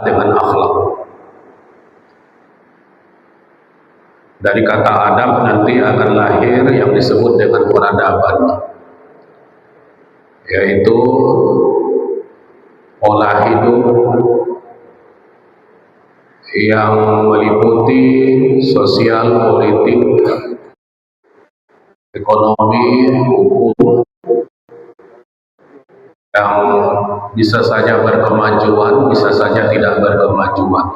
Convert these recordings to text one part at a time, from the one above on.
dengan akhlak. Dari kata adab nanti akan lahir yang disebut dengan peradaban, yaitu pola hidup yang meliputi sosial, politik, ekonomi, hukum, yang bisa saja berkemajuan, bisa saja tidak berkemajuan.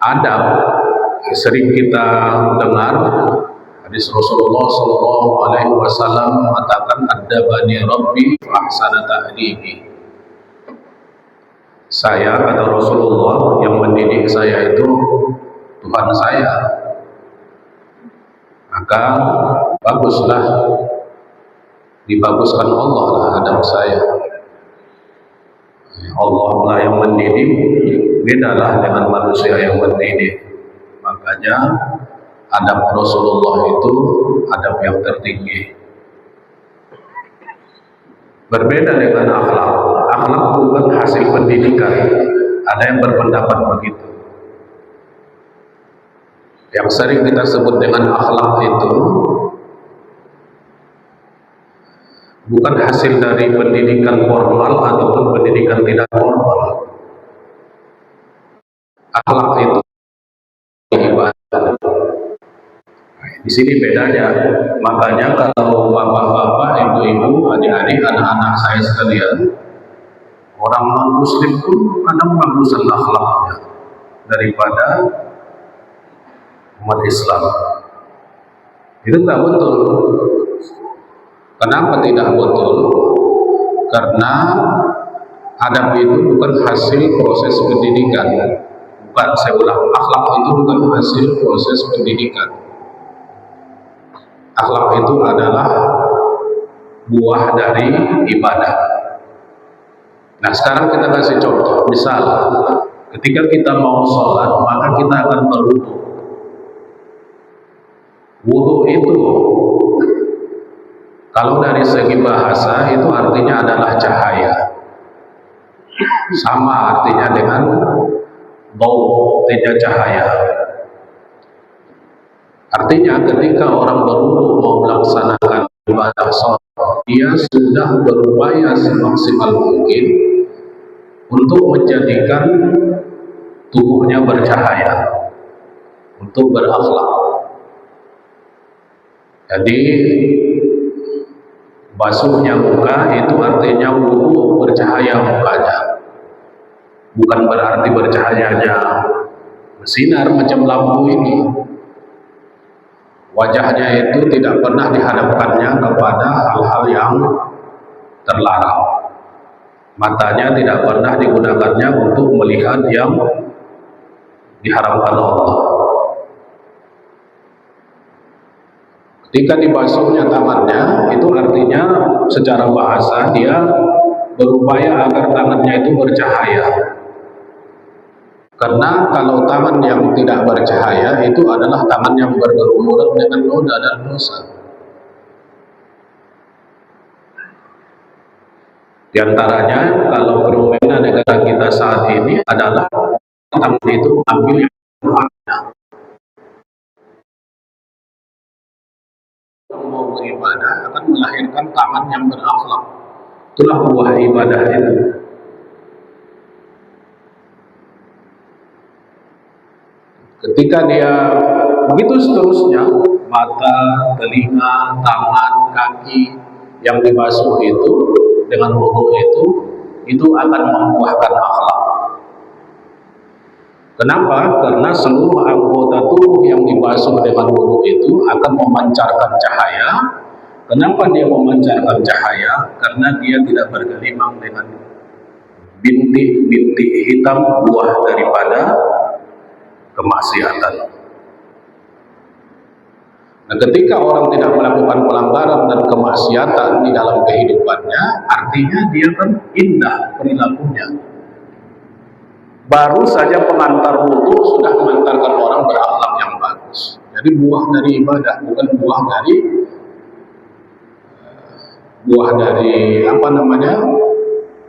Adab sering kita dengar hadis Rasulullah SAW mengatakan, "Adabani Rabbi fa ahsana ta'dibi." Saya, kata Rasulullah, yang mendidik saya itu Tuhan saya, maka baguslah, dibaguskan Allah lah adab saya. Allah lah yang mendidik, bedalah dengan manusia yang mendidik. Makanya adab Rasulullah itu adab yang tertinggi. Berbeda dengan akhlak. Akhlak bukan hasil pendidikan. Ada yang berpendapat begitu. Yang sering kita sebut dengan akhlak itu bukan hasil dari pendidikan formal ataupun pendidikan tidak formal. Akhlak itu ibadah. Di sini bedanya. Makanya kalau bapak-bapak, ibu-ibu, adik-adik, anak-anak saya sekalian, orang non-muslim pun kadang bagusan akhlaknya daripada umat Islam. Itu tidak betul. Kenapa tidak betul? Karena adab itu bukan hasil proses pendidikan. Bukan, saya ulang, akhlak itu bukan hasil proses pendidikan. Akhlak itu adalah buah dari ibadah. Nah, sekarang kita kasih contoh. Misal, ketika kita mau sholat, maka kita akan berwudu. Wudu itu, kalau dari segi bahasa, itu artinya adalah cahaya. Sama artinya dengan bau, artinya cahaya. Artinya ketika orang berwudu mau melaksanakan ibadah sholat, dia sudah berupaya semaksimal mungkin untuk menjadikan tubuhnya bercahaya, untuk berakhlak. Jadi basuhnya muka itu artinya wudu, bercahaya mukanya. Bukan berarti bercahayanya bersinar macam lampu ini. Wajahnya itu tidak pernah dihadapkannya kepada hal-hal yang terlarang. Matanya tidak pernah digunakannya untuk melihat yang diharamkan Allah. Ketika dibasuhnya tangannya, itu artinya secara bahasa dia berupaya agar tangannya itu bercahaya. Karena kalau tangan yang tidak bercahaya itu adalah tangan yang bergerumuran dengan noda dan dosa. Di antaranya, kalau fenomena negara kita saat ini adalah tangan itu ambil yang berhaknya. Yang mau beribadah akan melahirkan tangan yang berakhlak. Itulah buah ibadah itu. Ketika dia begitu seterusnya, mata, telinga, tangan, kaki yang dibasuh itu dengan wudu itu akan membuahkan akhlak. Kenapa? Karena seluruh anggota tubuh yang dibasuh dengan wudu itu akan memancarkan cahaya. Kenapa dia memancarkan cahaya? Karena dia tidak bergelimang dengan bintik-bintik hitam buah daripada kemaksiatan. Nah, ketika orang tidak melakukan pelanggaran dan kemaksiatan di dalam kehidupannya, artinya dia kan indah perilakunya. Baru saja pengantar wudu sudah mengantarkan orang berakhlak yang bagus. Jadi buah dari ibadah, bukan buah dari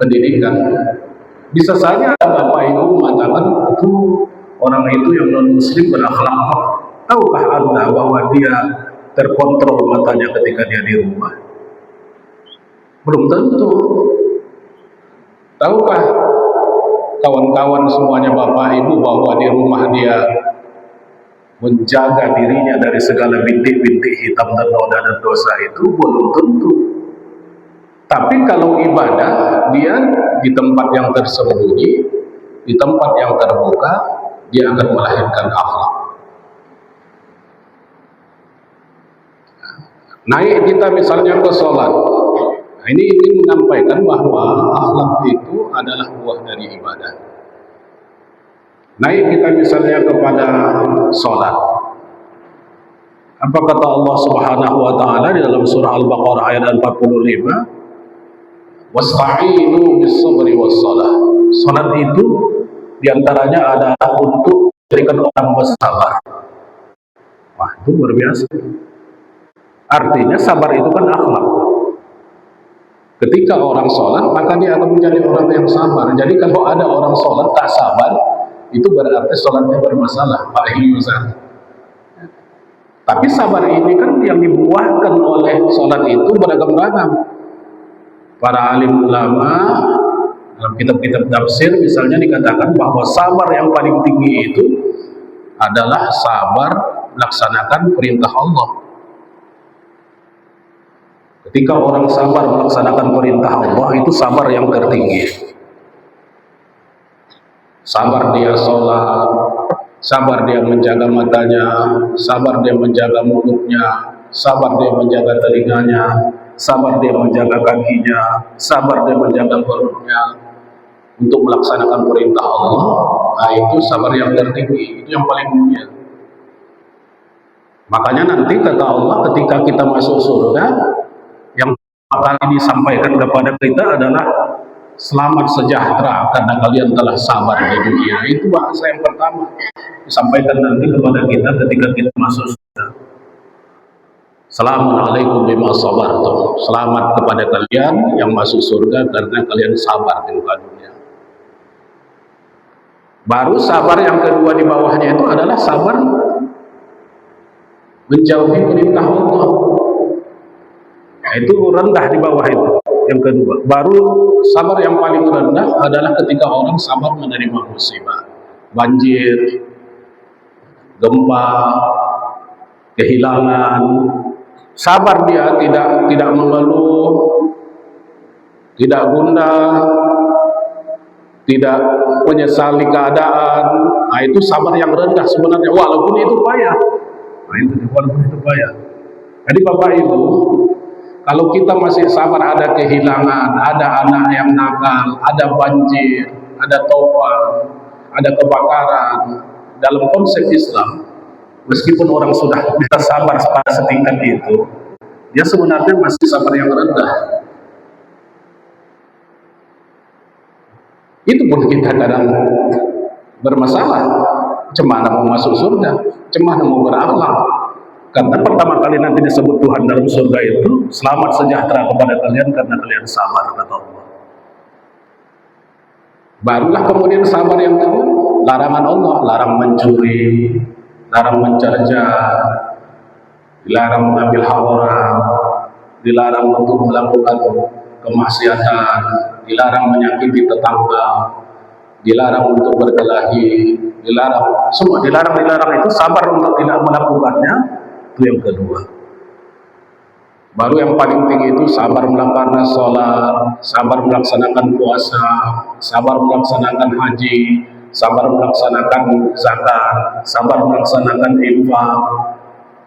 pendidikan. Bisa saja ada bapak ibu mengatakan itu orang itu yang non muslim berakhlak. Tahukah Anda bahwa dia terkontrol matanya ketika dia di rumah? Belum tentu. Tahukah kawan-kawan semuanya bapak ibu bahwa di rumah dia menjaga dirinya dari segala bintik-bintik hitam dan noda dan dosa? Itu belum tentu. Tapi kalau ibadah, dia di tempat yang tersembunyi, di tempat yang terbuka, dia akan melahirkan akhlak. Naik kita misalnya ke sholat, nah, ini ingin menyampaikan bahwa akhlak itu adalah buah dari ibadah. Naik kita misalnya kepada sholat, apa kata Allah Subhanahu wa Ta'ala di dalam surah Al-Baqarah ayat 45? Wasta'inu bis-sabri was-salah. Salat itu diantaranya adalah untuk memberikan orang bersabar. Wah, itu luar biasa. Artinya sabar itu kan akhlak. Ketika orang sholat, maka dia akan menjadi orang yang sabar. Jadi kalau ada orang sholat tak sabar, itu berarti sholatnya bermasalah, Pak Hilman. Tapi sabar ini kan yang dibuahkan oleh sholat itu beragam-ragam. Para alim ulama dalam kitab-kitab tafsir misalnya dikatakan bahwa sabar yang paling tinggi itu adalah sabar melaksanakan perintah Allah. Ketika orang sabar melaksanakan perintah Allah, itu sabar yang tertinggi. Sabar dia sholat, sabar dia menjaga matanya, sabar dia menjaga mulutnya, sabar dia menjaga telinganya, sabar dia menjaga kakinya, sabar dia menjaga perutnya untuk melaksanakan perintah Allah. Nah, itu sabar yang tertinggi, itu yang paling mulia. Makanya nanti kata Allah ketika kita masuk surga, yang akan disampaikan kepada kita adalah selamat sejahtera karena kalian telah sabar di dunia. Itu bahasa yang pertama disampaikan nanti kepada kita ketika kita masuk surga. Assalamualaikum bima sabartum. Selamat kepada kalian yang masuk surga karena kalian sabar di muka dunia. Baru sabar yang kedua di bawahnya itu adalah sabar menjauhi perintah Allah. Nah, itu rendah di bawah itu. Yang kedua, baru sabar yang paling rendah adalah ketika orang sabar menerima musibah, banjir, gempa, kehilangan. Sabar dia tidak mengeluh, tidak gundah, tidak menyesali keadaan. Nah, itu sabar yang rendah sebenarnya, walaupun itu payah. Nah, itu walaupun itu payah. Jadi Bapak Ibu, kalau kita masih sabar ada kehilangan, ada anak yang nakal, ada banjir, ada topan, ada kebakaran, dalam konsep Islam, meskipun orang sudah bisa sabar pada setingkat itu, dia sebenarnya masih sabar yang rendah. Itu pun kita kadang bermasalah. Cemana mau masuk surga, cemana mau berakhlak. Karena pertama kali nanti disebut Tuhan dalam surga itu, selamat sejahtera kepada kalian karena kalian sabar, kata Allah. Barulah kemudian sabar yang kedua, larangan Allah, larang mencuri, larang mencerca, dilarang mengambil hak orang, dilarang untuk melakukan kemaksiatan, dilarang menyakiti tetangga, dilarang untuk berkelahi, dilarang, semua dilarang itu sabar untuk tidak melakukannya. Itu yang kedua. Baru yang paling tinggi itu sabar melakukan sholat, sabar melaksanakan puasa, sabar melaksanakan haji, sabar melaksanakan zakat, sabar melaksanakan infak,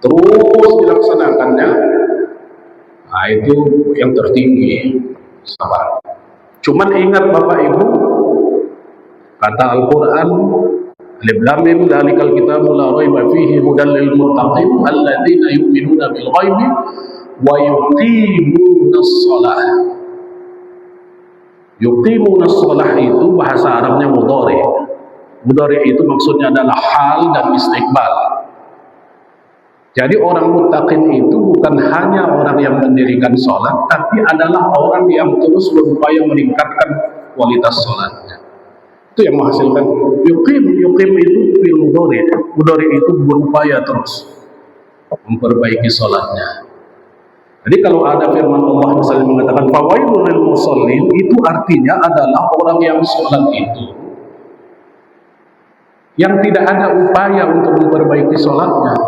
terus dilaksanakannya. Nah, itu yang tertinggi, sabar. Cuman ingat Bapak Ibu, kata Al-Quran, Alif Lam Mim dzalikal kitabu la raiba fihi hudal lil muttaqin alladzina yu'minuna bil ghaibi wa yuqimunas shalah. Yuqimunas shalah itu bahasa Arabnya mudhari. Mudhari itu maksudnya adalah hal dan istiqbal. Jadi orang muttaqin itu bukan hanya orang yang mendirikan sholat, tapi adalah orang yang terus berupaya meningkatkan kualitas sholatnya. Itu yang menghasilkan yuqim itu fil mudhari itu berupaya terus memperbaiki sholatnya. Jadi kalau ada firman Allah misalnya mengatakan fawailul lil musallin, itu artinya adalah orang yang sholat itu yang tidak ada upaya untuk memperbaiki sholatnya.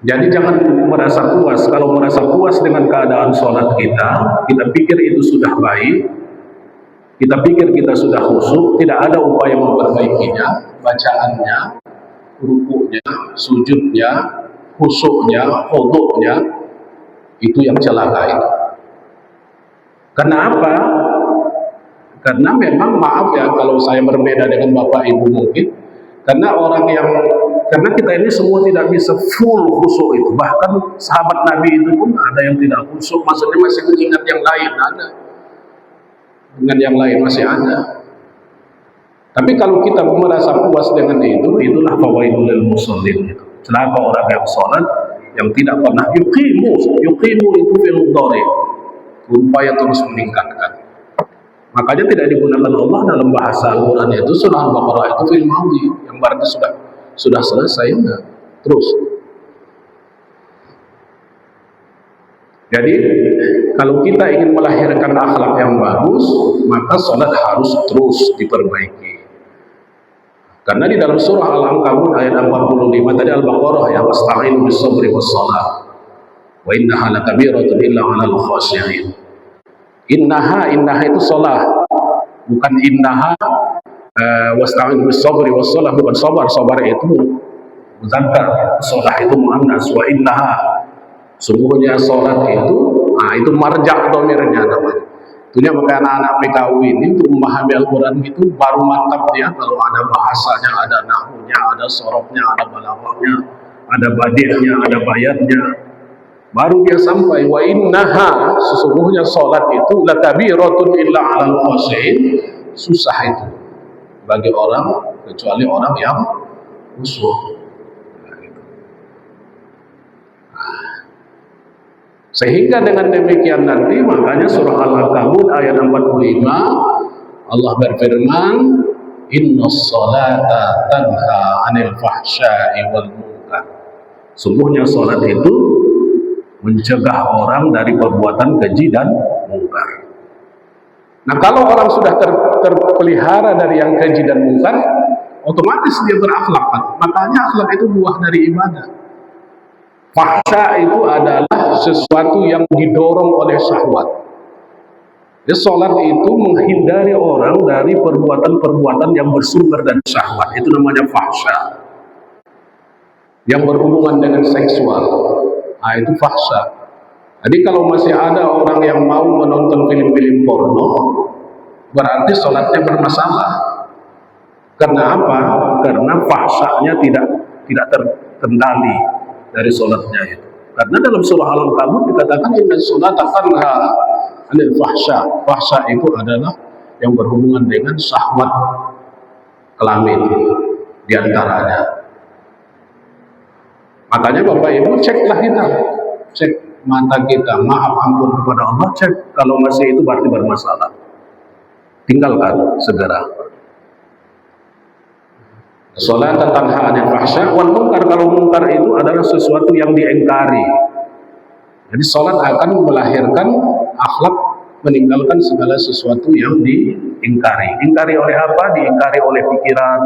Jadi jangan merasa puas. Kalau merasa puas dengan keadaan sholat kita pikir itu sudah baik, kita pikir kita sudah khusyuk, tidak ada upaya memperbaikinya, bacaannya, rukuknya, sujudnya, khusyuknya, khudu'nya, itu yang celaka itu. Kenapa? Karena memang maaf ya kalau saya berbeda dengan Bapak Ibu mungkin, karena kita ini semua tidak bisa full khusyuk itu. Bahkan sahabat Nabi itu pun ada yang tidak khusyuk, maksudnya masih mengingat yang lain ada. Dengan yang lain masih ada. Tapi kalau kita merasa puas dengan itu, itulah fawailul lil musallin itu. Celaka orang yang sholat yang tidak pernah yuqimu itu fil mudhari, berupaya terus meningkatkan. Makanya tidak digunakan Allah dalam bahasa Al-Quran itu surah Al-Baqarah itu fil madhi, yang berarti sudah selesai enggak? Terus. Jadi kalau kita ingin melahirkan akhlak yang bagus, maka sholat harus terus diperbaiki. Karena di dalam surah Al-Ankabut ayat 45 tadi Al-Baqarah ya, wasta'inu bis-sabri was-shalah wa innaha lakabiratun illa 'alal khashi'in. Innaha itu sholat, bukan innaha wasta'inu bis-sabri was-shalah, bukan sabar itu muzakkar, sholat itu muannas, wa innaha sungguhnya sholat itu marja' domirnya namanya. Itunya maka anak-anak PKU ini untuk memahami Al-Quran itu baru mantap dia kalau ada bahasanya, ada nahwunya, ada sorofnya, ada balaghahnya, ada badiahnya, ada bayatnya, baru dia sampai wa innaha sesungguhnya sholat itu lakabiratun illa 'alal khashi'in, susah itu bagi orang kecuali orang yang khusyuk. Sehingga dengan demikian nanti makanya surah Al-Ankabut ayat 45 Allah berfirman innas salata tanha 'anil fahsya'i wal munkar. Sungguhnya salat itu mencegah orang dari perbuatan keji dan mungkar. Nah, kalau orang sudah terpelihara dari yang keji dan mungkar, otomatis dia berakhlak. Makanya akhlak itu buah dari ibadah. Fahsya itu adalah sesuatu yang didorong oleh syahwat. Jadi sholat itu menghindari orang dari perbuatan-perbuatan yang bersumber dari syahwat. Itu namanya fahsya. Yang berhubungan dengan seksual, nah itu fahsya. Jadi kalau masih ada orang yang mau menonton film-film porno, berarti sholatnya bermasalah. Karena apa? Karena fahsyanya tidak terkendali dari sholatnya itu. Karena dalam surah Al-Ankabut dikatakan inna sholata tanha 'anil fahsya. Fahsya itu adalah yang berhubungan dengan syahwat kelamin diantaranya. Makanya Bapak Ibu ceklah kita, cek mata kita, maaf ampun kepada Allah, cek kalau masih itu berarti bermasalah. Tinggalkan segera. Sholat tanha 'anil fahsya wal munkar. Kalau munkar itu adalah sesuatu yang diingkari. Jadi sholat akan melahirkan akhlak meninggalkan segala sesuatu yang diingkari. Ingkari oleh apa? Diingkari oleh pikiran,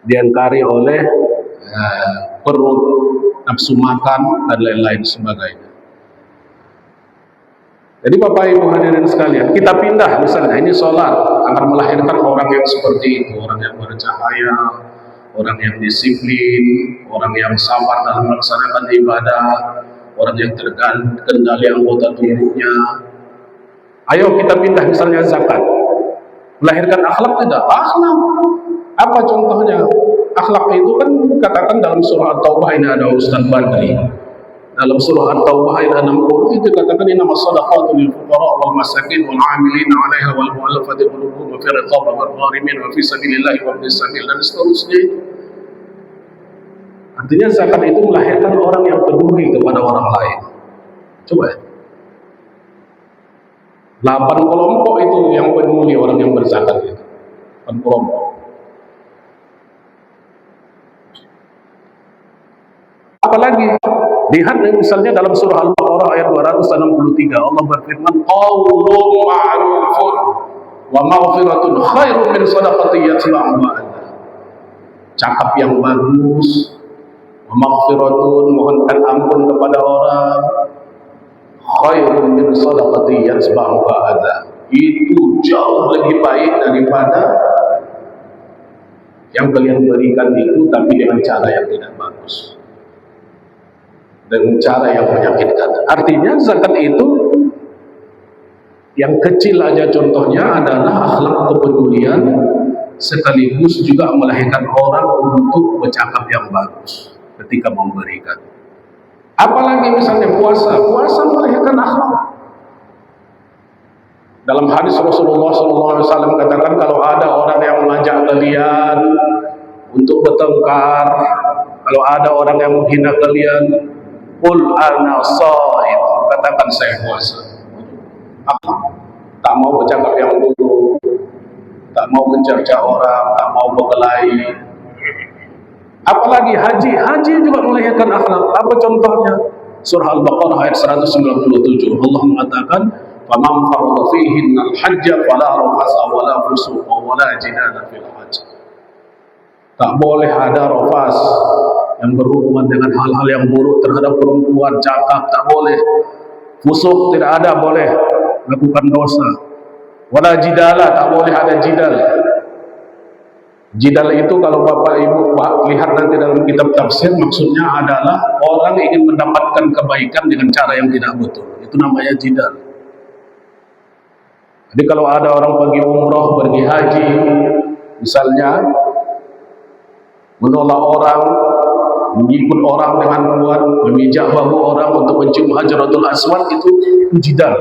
diingkari oleh perut, nafsu makan dan lain-lain sebagainya. Jadi Bapak Ibu hadirin sekalian, kita pindah misalnya ini sholat akan melahirkan orang yang seperti itu, orang yang bercahaya, orang yang disiplin, orang yang sabar dalam melaksanakan ibadah, orang yang terkendali anggota tubuhnya. Ayo kita pindah misalnya zakat, melahirkan akhlak tidak? Akhlak. Apa contohnya? Akhlak itu kan katakan dalam surah At-Taubah, ini ada Ustaz Badri. Dalam surah At-Taubah ayat 60 itu katakan innamas shadaqatu lil fuqara wal masakin wal 'amilina 'alaiha wal mu'allafati qulubuhum wa fi riqabi wal gharimin wa fi sabilillahi wa ibnis sabil dan seterusnya. Artinya zakat itu melahirkan orang yang peduli kepada orang lain. Coba ya. 8 kelompok itu yang peduli orang yang berzakat itu. bukan kelompok. Apalagi lihat misalnya dalam surah Al-Baqarah ayat 263 Allah berfirman qaulun ma'rufun wa maghfiratun khairun min shadaqatin yatba'uha. Cakap yang bagus, wa maghfiratun, mohonkan ampun kepada orang, khairun min shadaqatin yatba'uha. Itu jauh lebih baik daripada yang kalian berikan itu tapi dengan cara yang tidak bagus, dengan cara yang menyakitkan. Artinya zakat itu yang kecil aja contohnya adalah akhlak kepedulian sekaligus juga melahirkan orang untuk bercakap yang bagus ketika memberikan. Apalagi misalnya puasa melahirkan akhlak. Dalam hadis Rasulullah SAW katakan kalau ada orang yang mengajak kalian untuk bertengkar, kalau ada orang yang menghina kalian, qul ana shaim, katakan saya puasa. Tak mau bercakap yang buruk, tak mau mencerca orang, tak mau berkelahi. Apalagi haji juga melahirkan akhlak. Apa contohnya? Surah Al-Baqarah ayat 197 Allah mengatakan faman farada fihinna al-hajja fala rafasa wala fusuqa wala jidala fil hajj. Tak boleh ada rafas yang berhubungan dengan hal-hal yang buruk terhadap perempuan, cakap tak boleh. Fusuk tidak ada, boleh lakukan dosa. Wala jidala, tak boleh ada jidal. Jidal itu kalau Bapak Ibu lihat nanti dalam kitab tafsir, maksudnya adalah orang ingin mendapatkan kebaikan dengan cara yang tidak betul. Itu namanya jidal. Jadi kalau ada orang pergi umroh, pergi haji, misalnya menolak orang, mengikut orang dengan kuat, memijak bahu orang untuk mencium Hajaratul Aswad, itu jidal.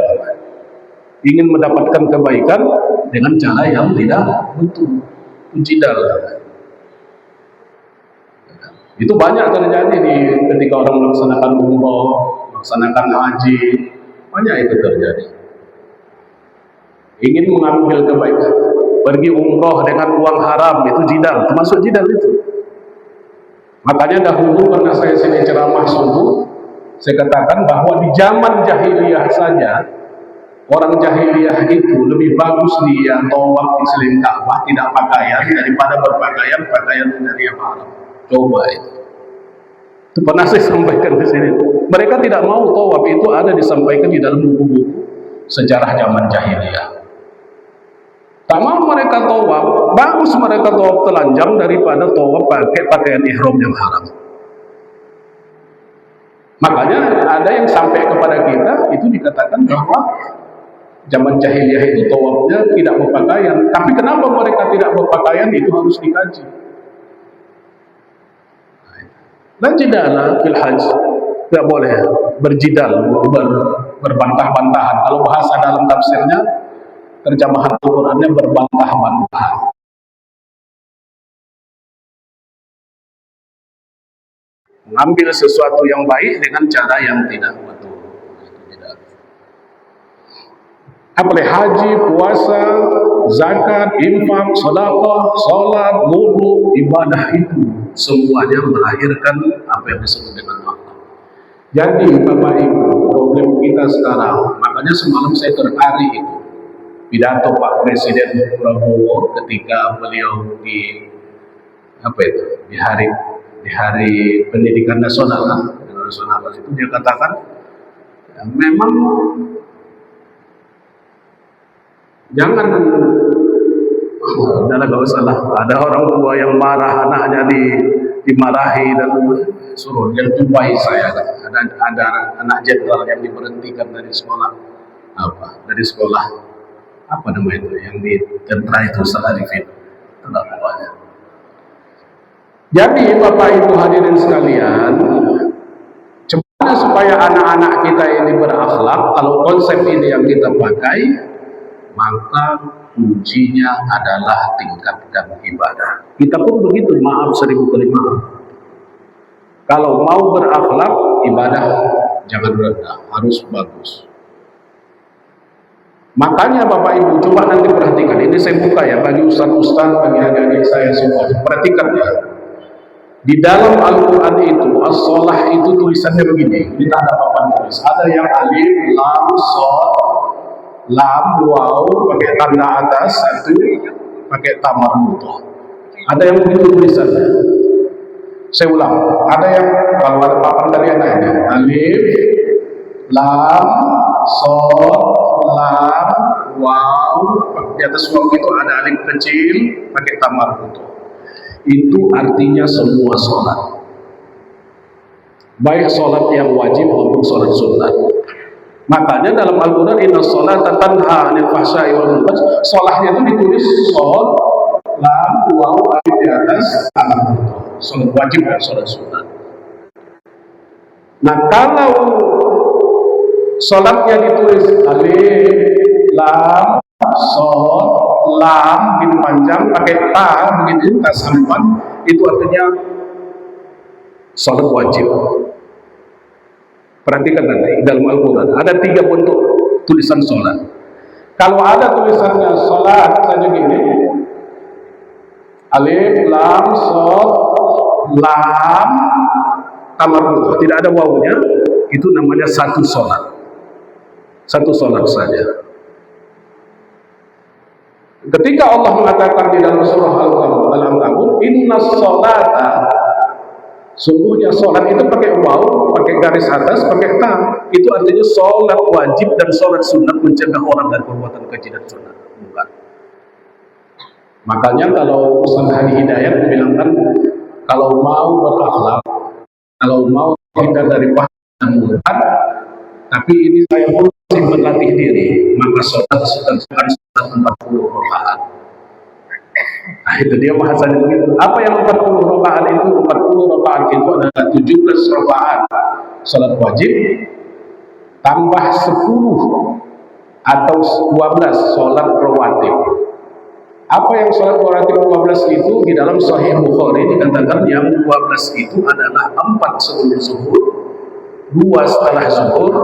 Ingin mendapatkan kebaikan dengan cara yang tidak betul. Jidal. Itu banyak terjadi ketika orang melaksanakan umroh, melaksanakan haji, banyak itu terjadi. Ingin mengambil kebaikan, pergi umroh dengan uang haram, itu jidal, termasuk jidal itu. Makanya dahulu karena saya sini ceramah subuh, saya katakan bahwa di zaman jahiliyah saja orang jahiliyah itu lebih bagus dia tawaf di selain Ka'bah tidak pakaian daripada berpakaian dari yang haram. Coba itu. Itu pernah saya sampaikan di sini. Mereka tidak mau tawaf, itu ada disampaikan di dalam buku-buku sejarah zaman jahiliyah. Tak mau mereka tawaf, bagus mereka tawaf telanjang daripada tawaf pakai pakaian ihram yang haram. Makanya ada yang sampai kepada kita itu dikatakan bahwa zaman jahiliyah itu tawafnya tidak berpakaian. Tapi kenapa mereka tidak berpakaian itu harus dikaji. Dan jidala fil hajj, tidak boleh berjidal, berbantah-bantahan. Kalau bahasa dalam tafsirnya, terjemahan Al-Qurannya berbantah-bantahan. Mengambil sesuatu yang baik dengan cara yang tidak betul. Apalagi haji, puasa, zakat, infak, sedekah, salat, wudu, ibadah itu semuanya melahirkan apa yang disebut dengan akhlak. Jadi Bapak Ibu, problem kita sekarang, makanya semalam saya tertarik itu pidato Pak Presiden Prabowo ketika beliau di hari pendidikan nasional itu dia katakan memang jangan gak usah lah. Ada orang tua yang marah anaknya dimarahi dan suruh dia jumpai saya. Ada anak jenderal yang diberhentikan dari sekolah apa namanya itu yang di tentara itu Salarifin. Jadi Bapak Ibu hadirin sekalian, gimana supaya anak-anak kita ini berakhlak? Kalau konsep ini yang kita pakai, maka kuncinya adalah tingkatkan ibadah. Kita pun begitu, maaf 1000 kali maaf. Kalau mau berakhlak, ibadah jangan rendah, harus bagus. Makanya Bapak Ibu coba nanti perhatikan, ini saya buka ya bagi ustaz-ustaz, bagi adik-adik saya semua, perhatikan ya. Di dalam Al-Quran itu, as-sholah itu tulisannya begini, kita ada papan tulis. Ada yang alif, lam, shod, lam, waw, pakai tanda atas, satu, pakai tamar mutoh. Ada yang begitu tulisannya. Saya ulang, ada yang, kalau ada papan tadi ada ini, alif, lam, shod, lam, waw, di atas waw itu ada alif kecil, pakai tamar mutoh. Itu artinya semua sholat, baik sholat yang wajib maupun sholat sunnah. Makanya dalam Al-Quran inna sholata tanha 'anil fahsya'i wal munkar, sholatnya itu ditulis shod, lam, waw, alif di atas, alam, sholat wajib dan sholat sunnah. Nah kalau sholatnya ditulis alif, lam, shod, lam, bin panjang, pakai ta, begitu, ta sampan, itu artinya sholat wajib. Perhatikan nanti dalam Al-Quran ada 3 bentuk tulisan sholat. Kalau ada tulisannya sholat saja gini, alif, lam, shod, lam, tamar mutoh, tidak ada wawunya, itu namanya satu sholat. Satu sholat saja. Ketika Allah mengatakan di dalam surah Al-Ankabut, inna sholata, sungguhnya sholat itu pakai waw, pakai garis atas, pakai ta, itu artinya sholat wajib dan sholat sunat mencegah orang dari perbuatan keji dan sunat. Bukan. Makanya kalau Ustaz Hadi Hidayat bilangkan, kalau mau berakhlak, kalau mau hindar dari fahsya dan munkar, tapi ini saya pun masih berlatih diri, maka sholat sedangkan sholat 40 rakaat. Nah itu dia bahasanya begitu. Apa yang 40 rakaat itu? 40 rakaat itu adalah 17 rakaat sholat wajib tambah 10 atau 12 sholat rawatib. Apa yang sholat rawatib 12 itu? Di dalam Sahih Bukhari dikatakan yang 12 itu adalah 4 sebelum zuhur, 2 setelah zuhur,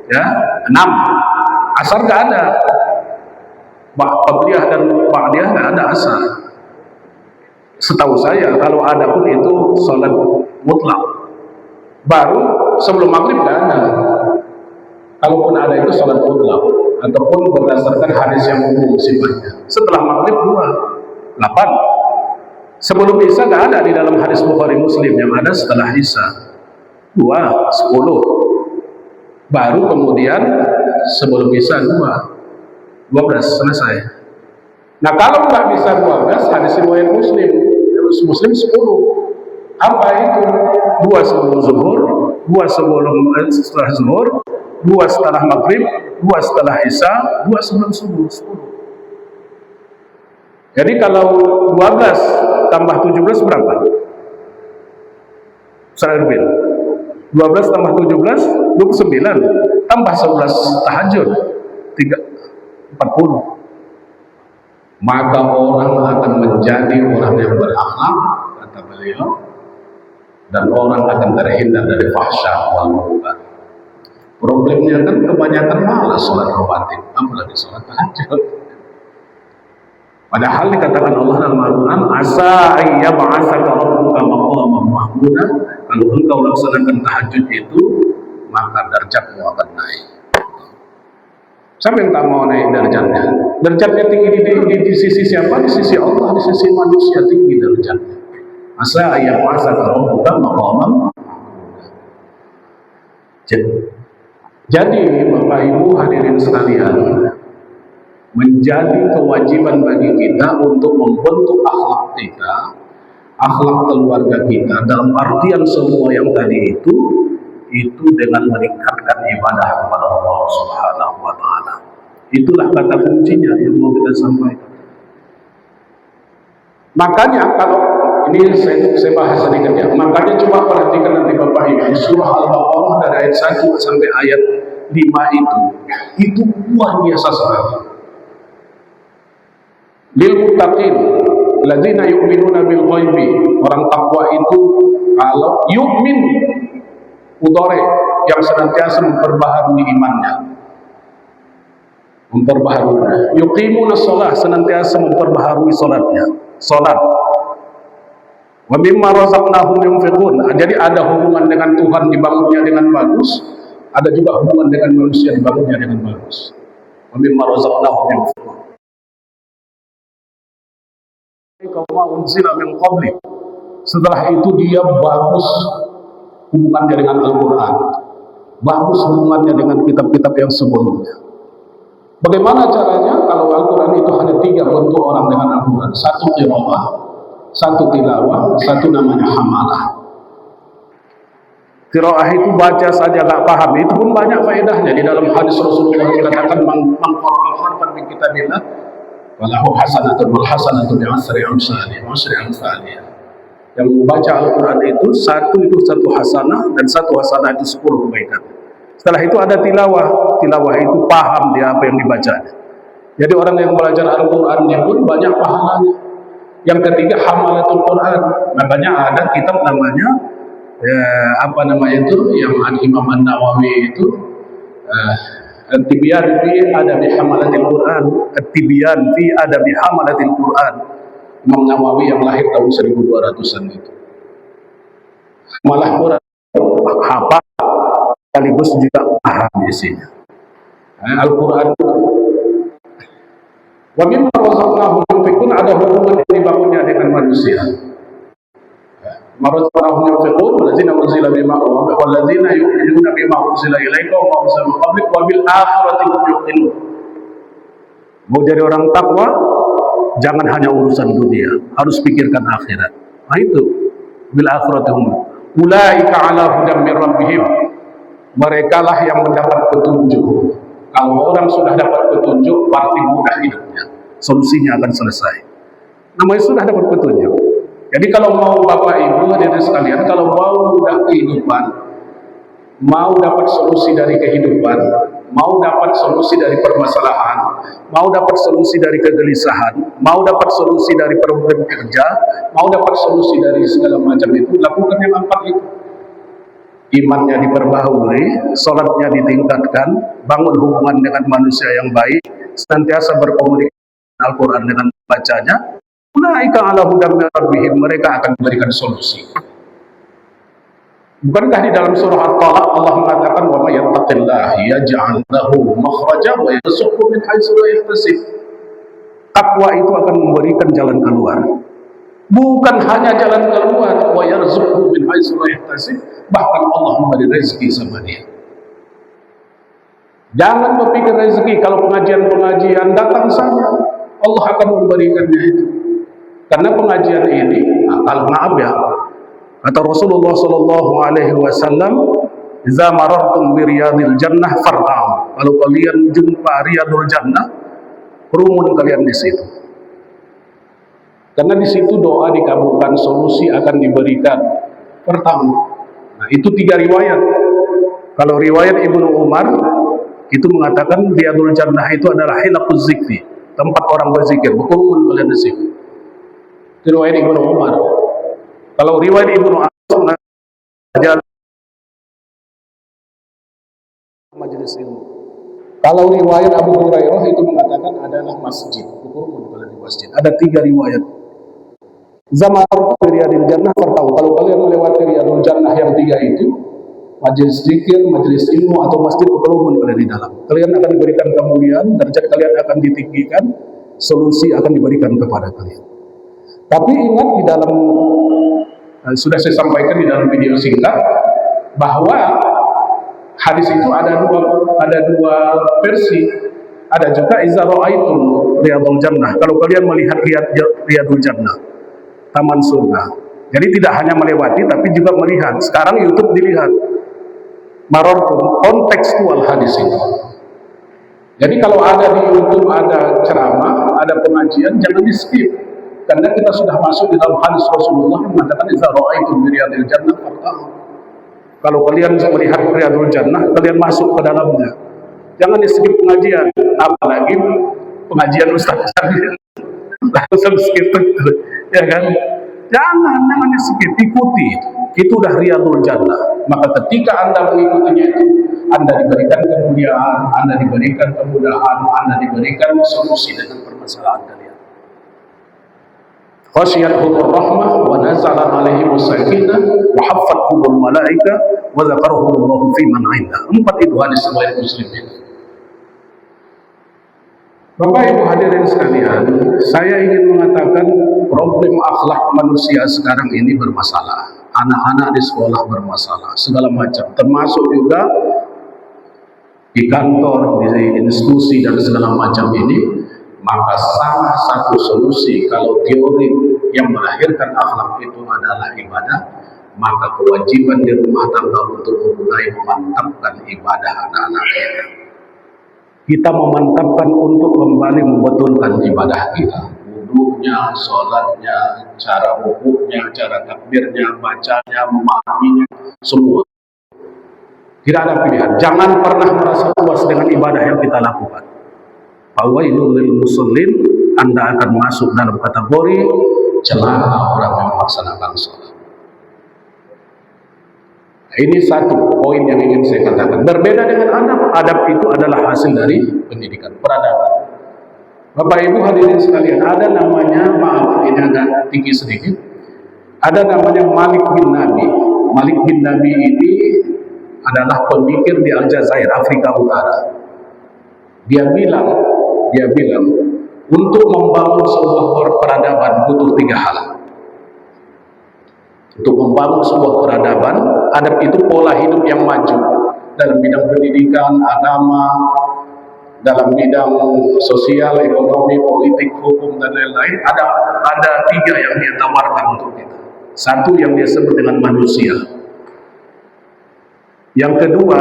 ya, 6 asar nggak ada, qabliyah dan ba'diyah nggak ada asar. Setahu saya kalau ada pun itu sholat mutlak. Baru sebelum maghrib nggak ada. Kalaupun ada itu sholat mutlak ataupun berdasarkan hadis yang umum sifatnya. Setelah maghrib 2, 8. Sebelum isya nggak ada di dalam hadis Bukhari Muslim, yang ada setelah isya 2, 10. Baru kemudian sebelum isya 12 selesai. Nah kalau nggak bisa 12, hadis riwayat Muslim 10. Apa itu? 2 sebelum zuhur, 2 setelah zuhur, 2 setelah maghrib, 2 setelah isya, 2 sebelum subuh, 10. Jadi kalau 12 tambah 17 berapa? Saya Erbil. 12 tambah 17, 29. Tambah 11 tahajud, 40. Maka orang akan menjadi orang yang berakhlak, kata beliau, dan orang akan terhindar dari fahsya wal munkar. Problemnya kan kebanyakan malas sholat rawatib, apalagi sholat tahajud. Padahal dikatakan Allah dalam Al-Quran, asa ayyab'atsaka rabbuka maqaman mahmuda, kalau engkau laksanakan tahajud itu, maka derajatmu akan naik. Siapa yang tak mau naik derajatnya? Derajatnya tinggi di sisi siapa? Di sisi Allah, di sisi manusia tinggi derajatnya. Asa ayyab'atsaka rabbuka maqaman mahmuda. Jadi Bapak Ibu hadirin sekalian, menjadi kewajiban bagi kita untuk membentuk akhlak kita, akhlak keluarga kita, dalam artian semua yang tadi itu dengan meningkatkan ibadah kepada Allah Subhanahu wa Ta'ala. Itulah kata kuncinya yang mau kita sampaikan. Makanya kalau ini saya bahas sedikit ya. Makanya coba perhatikan nanti Bapak Ibu, surah Al-Baqarah dari ayat 1 sampai ayat 5 itu luar biasa sekali. Lil muttaqin alladzina yu'minuna bil ghaibi, orang takwa itu kalau yu'min mudhari yang senantiasa memperbaharui imannya. memperbaharui. Yuqimuna shalah, senantiasa memperbaharui salatnya. Salat. Wa mimma razaqnahum yunfiqun. Jadi ada hubungan dengan Tuhan dibangunnya dengan bagus, ada juga hubungan dengan manusia dibangunnya dengan bagus. Wa mimma razaqnahum yunfiqun. Kama unzila min qabli. Setelah itu dia bagus hubungannya dengan Al-Quran, bagus hubungannya dengan kitab-kitab yang sebelumnya. Bagaimana caranya? Kalau Al-Quran itu hanya 3 bentuk orang dengan Al-Quran. Satu qiraah, satu tilawah, satu namanya hamalah. Qiraah itu baca saja gak paham, itu pun banyak faedahnya. Di dalam hadis Rasulullah dikatakan man qara'a harfan min kitabillah falahu hasanatun wal hasanatu bi asri amsalih. Yang membaca Al-Quran itu satu hasanah, dan satu hasanah itu 10 kebaikan. Setelah itu ada tilawah. Tilawah itu paham dia apa yang dibacanya. Jadi orang yang belajar Al-Qurannya pun banyak pahalanya. Yang ketiga hamalatul Quran. Makanya ada kitab namanya yang Imam An-Nawawi itu At-Tibyan fi Adabi Hamalatil Quran. At-Tibyan fi Adabi Hamalatil Quran. Imam Nawawi yang lahir tahun 1200-an itu. Malah Quran hafal sekaligus juga paham isinya. Al-Quran wa mimma razaqnahum yunfiqun, ada hubungan yang dibangunnya dengan manusia. Marazaqnahum yunfiqun wallazina unzila bima wallazina yu'minuna bima unzila ilaika wa ma unzila min qablik wa bil akhirati hum yuqinun. Mau jadi orang takwa, jangan hanya urusan dunia, harus pikirkan akhirat. Nah itu bil akhirati hum ulaika ala hudan min rabbihim. Mereka lah yang mendapat petunjuk. Kalau orang sudah dapat petunjuk, pasti mudah hidupnya, solusinya akan selesai. Namanya sudah dapat petunjuk. Jadi kalau mau Bapak Ibu hadirin sekalian, kalau mau mudah kehidupan, mau dapat solusi dari kehidupan, mau dapat solusi dari permasalahan, mau dapat solusi dari kegelisahan, mau dapat solusi dari problem kerja, mau dapat solusi dari segala macam itu, lakukan yang 4 itu. Imannya diperbaharui, sholatnya ditingkatkan, bangun hubungan dengan manusia yang baik, senantiasa berkomunikasi dengan Al-Quran dengan bacanya. Ulaika ala hudan min rabbihim, mereka akan memberikan solusi. Bukankah di dalam surah At-Talaq Allah mengatakan wa may yattaqillaha yaj'al lahu makhraja wa yarzuqhu min haitsu la yahtasib. Takwa itu akan memberikan jalan keluar. Bukan hanya jalan keluar, wa yarzuqhu min haitsu la yahtasib, bahkan Allah memberi rezeki sama dia. Jangan berpikir rezeki kalau pengajian-pengajian datang saja, Allah akan memberikannya itu. Karena pengajian ini, kalau maaf ya, kata Rasulullah sallallahu alaihi wasallam, "Idza marartum bi riyadil jannah farta'u." Kalau kalian jumpa riyadul jannah, kerumun kalian di situ. Karena di situ doa dikabulkan, solusi akan diberikan. Pertama, nah itu 3 riwayat. Kalau riwayat Ibnu Umar itu mengatakan riyadul jannah itu adalah hilaquz zikri, tempat orang berzikir, berkerumun kalian di situ. Itu riwayat Ibnu Umar. Kalau riwayat Ibnu Abbas majelis ilmu. Kalau riwayat Abu Hurairah itu mengatakan adalah masjid, berkerumun kalian di masjid. Ada 3 riwayat. Zaman riyadil jannah pertama, kalau kalian melewati riyadul jannah yang 3 itu, majelis zikir, majelis ilmu atau masjid, berkerumun kalian di dalam. Kalian akan diberikan kemuliaan, derajat kalian akan ditinggikan, solusi akan diberikan kepada kalian. Tapi ingat, di dalam sudah saya sampaikan di dalam video singkat bahwa hadis itu ada dua versi. Ada juga iza ra'aitum riyadul jannah, kalau kalian melihat riyadul jannah, taman surga. Jadi tidak hanya melewati tapi juga melihat. Sekarang YouTube dilihat. Marortum, kontekstual hadis itu. Jadi kalau ada di YouTube ada ceramah, ada pengajian, jangan di skip. Karena kita sudah masuk di dalam hadis Rasulullah yang mengatakan idza ra'aitum riyadil jannah farta'u. Kalau kalian melihat riyadul jannah, kalian masuk ke dalamnya. Jangan di skip pengajian, apalagi pengajian Ustaz Jamil. Langsung skip, ya kan? Jangan di skip, ikuti. Itu udah riyadul jannah. Maka ketika Anda mengikutinya itu, Anda diberikan kemuliaan, Anda diberikan kemudahan, Anda diberikan solusi dengan permasalahan kalian. Khasyiathumur rahmah wa nazala alaihimus sakinah wa haffathumul malaika wa dzakarahumullahu fi man 'indah. 4 itu hadis riwayat Muslim itu. Bapak Ibu hadirin sekalian, saya ingin mengatakan problem akhlak manusia sekarang ini bermasalah. Anak-anak di sekolah bermasalah, segala macam, termasuk juga di kantor, di institusi dan segala macam ini. Maka salah satu solusi kalau teori yang melahirkan akhlak itu adalah ibadah, maka kewajiban di rumah tangga untuk mulai memantapkan ibadah anak-anak kita. Kita memantapkan untuk kembali membetulkan ibadah kita, wudhunya, sholatnya, cara rukuknya, cara takbirnya, bacanya, memahaminya, semua. Tidak ada pilihan. Jangan pernah merasa puas dengan ibadah yang kita lakukan. Fawailul lil musallin, Anda akan masuk dalam kategori celaka orang yang melaksanakan sholat. Ini satu poin yang ingin saya katakan. Berbeda dengan adab, adab itu adalah hasil dari pendidikan, peradaban. Bapak Ibu hadirin sekalian, ada namanya, maaf ini agak tinggi sedikit, ada namanya Malik bin Nabi. Malik bin Nabi ini adalah pemikir di Aljazair, Afrika Utara. Dia bilang untuk membangun sebuah peradaban butuh 3 hal. Untuk membangun sebuah peradaban, adab itu pola hidup yang maju dalam bidang pendidikan, agama, dalam bidang sosial, ekonomi, politik, hukum dan lain-lain. Ada 3 yang dia tawarkan untuk kita. Satu yang dia sebut dengan manusia. Yang kedua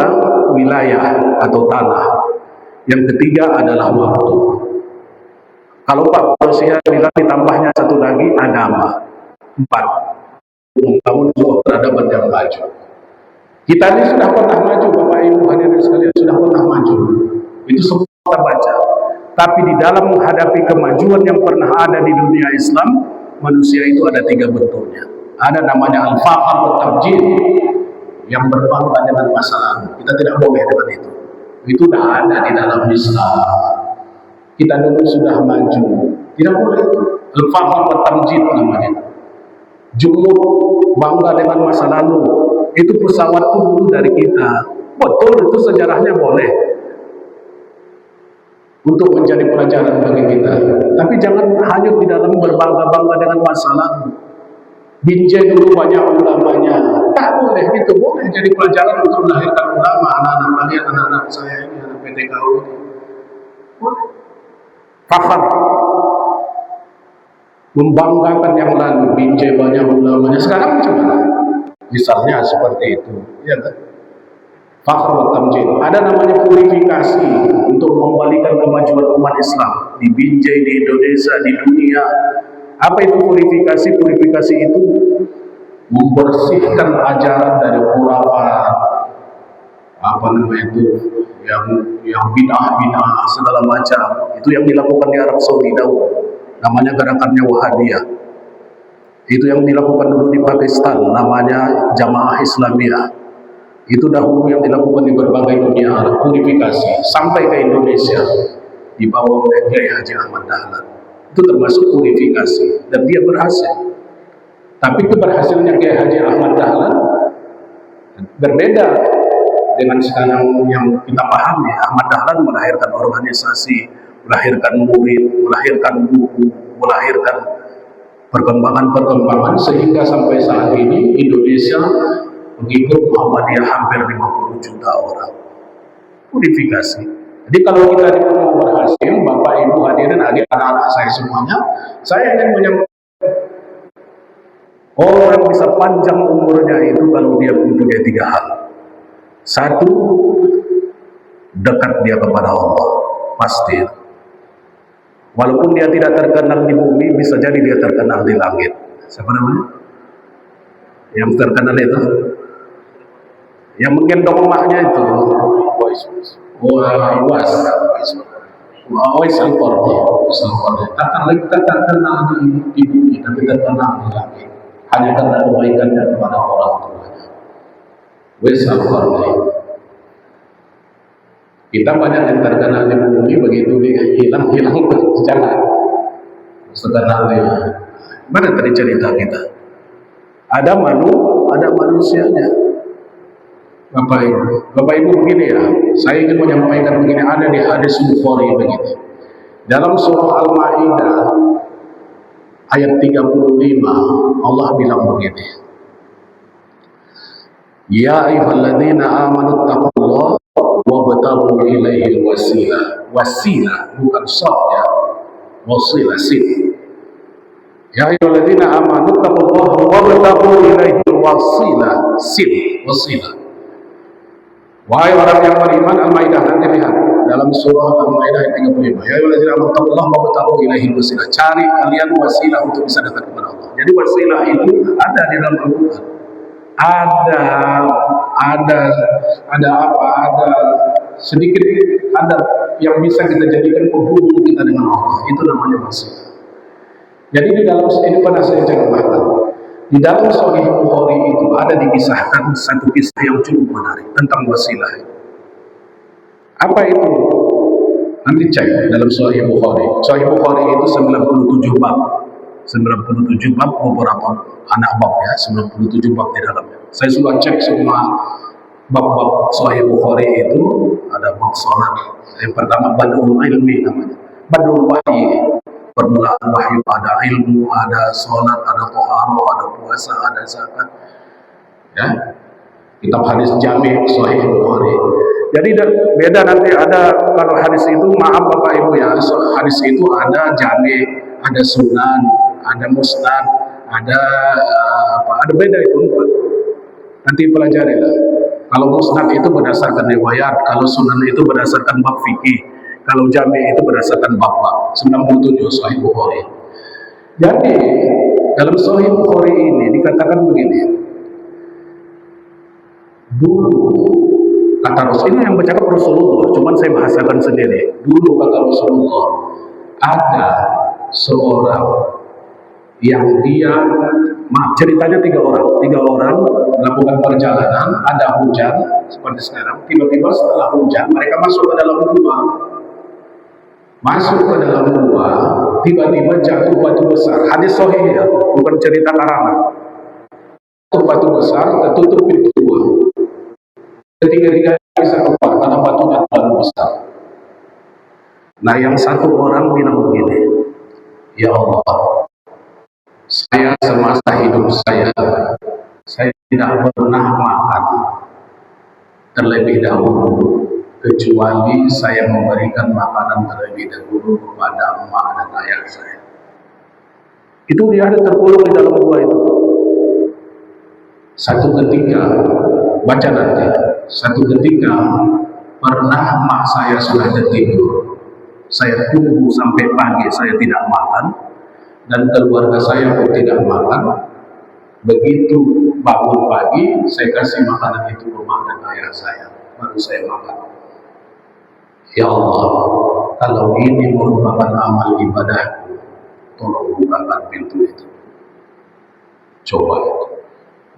wilayah atau tanah. Yang ketiga adalah waktu. Kalau 4 manusia bilang ditambahnya 1 lagi agama. 4. Membangun sebuah peradaban yang maju. Kita ini sudah pernah maju, Bapak Ibu hadirin sekalian, sudah pernah maju. Itu semua kita baca. Tapi di dalam menghadapi kemajuan yang pernah ada di dunia Islam, manusia itu ada 3 bentuknya. Ada namanya al-fakhr wa tabjid, yang berbangga dengan masa lalu. Kita tidak boleh dengan itu. Itu sudah ada di dalam Islam. Kita dulu sudah maju, tidak boleh. Al-fakhr wa tabjid namanya. Jumud, bangga dengan masa lalu. Itu pesawat itu dulu dari kita. Betul, itu sejarahnya boleh untuk menjadi pelajaran bagi kita. Tapi jangan hanyut di dalam berbangga-bangga dengan masa lalu. Binjai dulu banyak ulamanya. Tak boleh, itu boleh jadi pelajaran untuk melahirkan ulama. Anak-anak kalian, anak-anak saya ini, anak PTKU ini. Boleh. Fakhr, membanggakan yang lalu. Binjai banyak ulamanya. Sekarang macam mana? Misalnya seperti itu, ya kan? Fakhr wa tamjid. Ada namanya purifikasi untuk membalikan kemajuan umat Islam di Binjai, di Indonesia, di dunia. Apa itu purifikasi? Purifikasi itu membersihkan ajaran dari khurafat, apa namanya itu, yang bid'ah segala macam. Itu yang dilakukan di Arab Saudi dahulu. Namanya gerakannya Wahabiyah. Itu yang dilakukan dulu di Pakistan, namanya Jamaah Islamiyah. Itu dahulu yang dilakukan di berbagai dunia Arab, purifikasi sampai ke Indonesia dibawa oleh Kiai Haji Ahmad Dahlan. Itu termasuk purifikasi dan dia berhasil. Tapi keberhasilannya Kiai Haji Ahmad Dahlan berbeda dengan sekarang yang kita pahami. Ahmad Dahlan melahirkan organisasi, melahirkan murid, melahirkan buku, melahirkan perkembangan sehingga sampai saat ini Indonesia mengikut Muhammadiyah hampir 50 juta orang. Purifikasi. Jadi kalau kita mau berhasil, Bapak Ibu hadirin, adik anak-anak saya semuanya, saya ingin menyampaikan orang bisa panjang umurnya itu kalau dia mempunyai 3 hal. 1, dekat dia kepada Allah, pasti. Walaupun dia tidak terkenal di bumi, bisa jadi dia terkenal di langit. Siapa namanya? Yang terkenal itu? Yang menggendong emaknya itu. Wais Al-Qarni. Tak terkenal di bumi, tapi terkenal di langit. Hanya karena kebaikannya kepada orang tuanya. Wais Al-Qarni. Kita banyak yang terkenal di bumi, begitu dia hilang-hilang jangan sekenal dia. Mana tadi cerita kita? Ada manusianya. Bapak Ibu begini ya, saya ingin menyampaikan begini, ada di hadis Bukhari begini. Dalam surah Al-Maidah ayat 35 Allah bilang begini. Ya ayyuhalladzina amanu taqullaha wabtaghu ilaihi wasilah. Wasilah bukan shad ya. Wasilah sin. Ya ayyuhalladzina amanu taqullaha wabtaghu ilaihi wasilah. Sin, wasilah. Wahai orang yang beriman, Al-Maidah, nanti lihat dalam surah Al-Maidah ayat 35. Ya ayyuhalladzina amanu taqullaha wabtaghu ilaihi wasilah. Cari kalian wasilah untuk bisa dekat kepada Allah. Jadi wasilah itu ada di dalam Al-Qur'an. Ada sedikit ada yang bisa kita jadikan penghubung kita dengan Allah, itu namanya wasilah. Jadi di dalam ini pernah saya ceritakan, di dalam Sahih Bukhari itu ada dikisahkan satu kisah yang cukup menarik tentang wasilah. Apa itu? Nanti cek dalam Sahih Bukhari. Sahih Bukhari itu 97 bab. 97 bab, beberapa anak bab ya, 97 bab di dalamnya. Saya sudah cek semua bab-bab Sahih Bukhari itu. Ada bab salat. Yang pertama Badul Ilmi namanya. Badul Wahyi. Permulaan wahyu, ada ilmu, ada salat, ada taharah, ada puasa, ada zakat. Ya. Kitab hadis Jami' Sahih Bukhari. Jadi beda nanti ada kalau hadis itu, maaf Bapak Ibu ya, hadis itu ada Jami', ada Sunan, ada Musnad, ada ada beda itu. Nanti pelajarilah. Kalau Musnad itu berdasarkan riwayat, kalau Sunan itu berdasarkan bab fikih, kalau Jami' itu berdasarkan bab 97 Sahih Bukhari. Jadi dalam Sahih Bukhari ini dikatakan begini. Dulu kata Rasul, ini yang bercakap Rasulullah, cuman saya bahasakan sendiri. Dulu kata Rasulullah, ada seorang yang dia, ceritanya tiga orang melakukan perjalanan, ada hujan seperti sekarang, tiba-tiba setelah hujan mereka masuk ke dalam gua, tiba-tiba jatuh batu besar. Hadis sahih ya, bukan cerita karangan. Jatuh batu besar, tertutup pintu gua. Ketiga-tiga bisa keluar karena batunya terlalu besar. Nah, yang satu orang bilang begini, ya Allah, saya semasa hidup saya tidak pernah makan terlebih dahulu, kecuali saya memberikan makanan terlebih dahulu kepada emak dan ayah saya. Itu dia ada tergolong di dalam gua itu. Satu ketika, baca nanti, satu ketika pernah emak saya sudah tertidur. Saya tunggu sampai pagi, saya tidak makan, dan keluarga saya pun tidak makan. Begitu bangun pagi, saya kasih makanan itu ke emak dan ayah saya, baru saya makan. Ya Allah, kalau ini merupakan amal ibadahku, tolong bukakan pintu itu. Coba itu.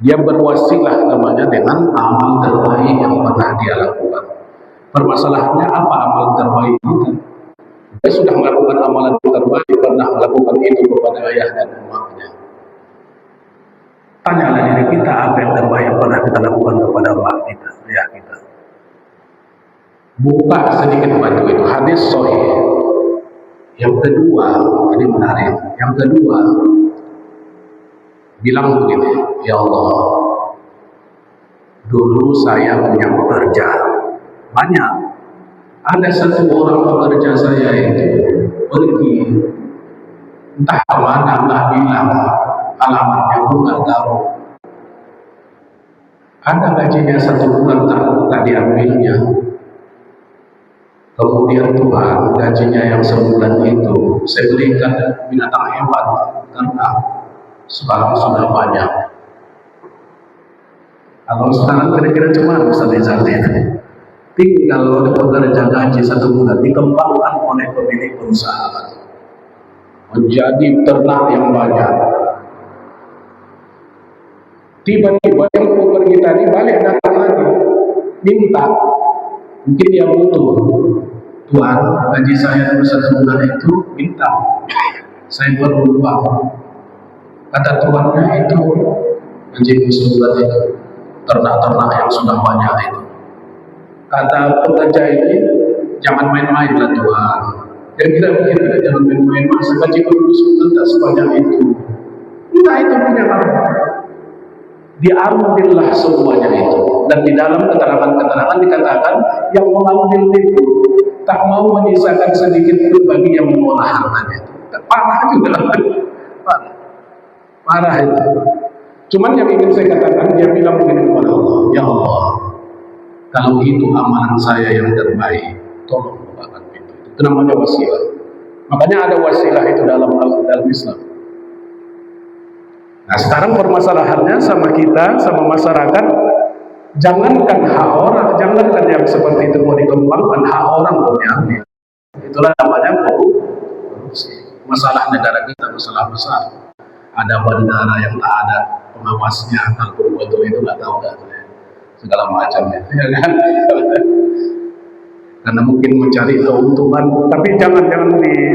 Dia berwasilah namanya dengan amal terbaik yang pernah dia lakukan. Permasalahannya apa amal terbaik itu? Dia sudah melakukan amalan terbaik, pernah melakukan itu kepada ayah dan emaknya. Tanyalah diri kita, apa yang terbaik yang pernah kita lakukan kepada emak kita, ayah kita. Buka sedikit batu itu, hadis sahih. Yang kedua, ini menarik. Yang kedua, bilang begini, ya Allah, dulu saya punya pekerja banyak. Ada satu orang pekerja saya itu pergi, entah kemana, entah bilang, alamatnya pun nggak tahu. Ada gajinya 1 bulan tak diambilnya. Kemudian Tuhan, gajinya yang sebulan itu saya berikan binatang hewan, ternak. Sekarang sudah banyak. Kalau sekarang kira-kira cuma bisa dijalin. Tinggal pekerja gaji 1 bulan dikembangkan oleh pemilik perusahaan menjadi ternak yang banyak. Tiba-tiba yang pergi tadi balik datang lagi minta, Mungkin dia butuh, Tuhan, gaji saya satu bulan itu bintang, saya perlu uang. Kata Tuhannya itu, gaji sebulan itu, ternak-ternak yang sudah banyak itu. Kata pekerja ini, jangan main-main lah Tuhan. Kira-kira begitu, jangan main-main, masa gaji perlu sebulan tak sebanyak itu. Enggak, itu punya kamu. Diambillah semuanya itu. Dan di dalam keterangan-keterangan dikatakan yang mengambil itu tak mau menyisakan sedikit pun bagi yang mengolah hartanya itu. Parah juga. Parah itu. Cuman yang ingin saya katakan, dia bilang begini kepada Allah, ya Allah, kalau itu amalan saya yang terbaik, tolong bukakan pintu itu. Itu namanya wasilah. Makanya ada wasilah itu dalam Islam. Nah sekarang permasalahannya sama kita, sama masyarakat, jangankan hak orang, jangankan yang seperti itu mau dikembangkan, hak orang pun diambil. Itulah namanya korupsi. Masalah negara kita, masalah besar. Ada bandara yang tak ada pengawasnya, kalau foto itu nggak tahu dah, segala macam itu, ya kan? Karena mungkin mencari keuntungan, tapi jangan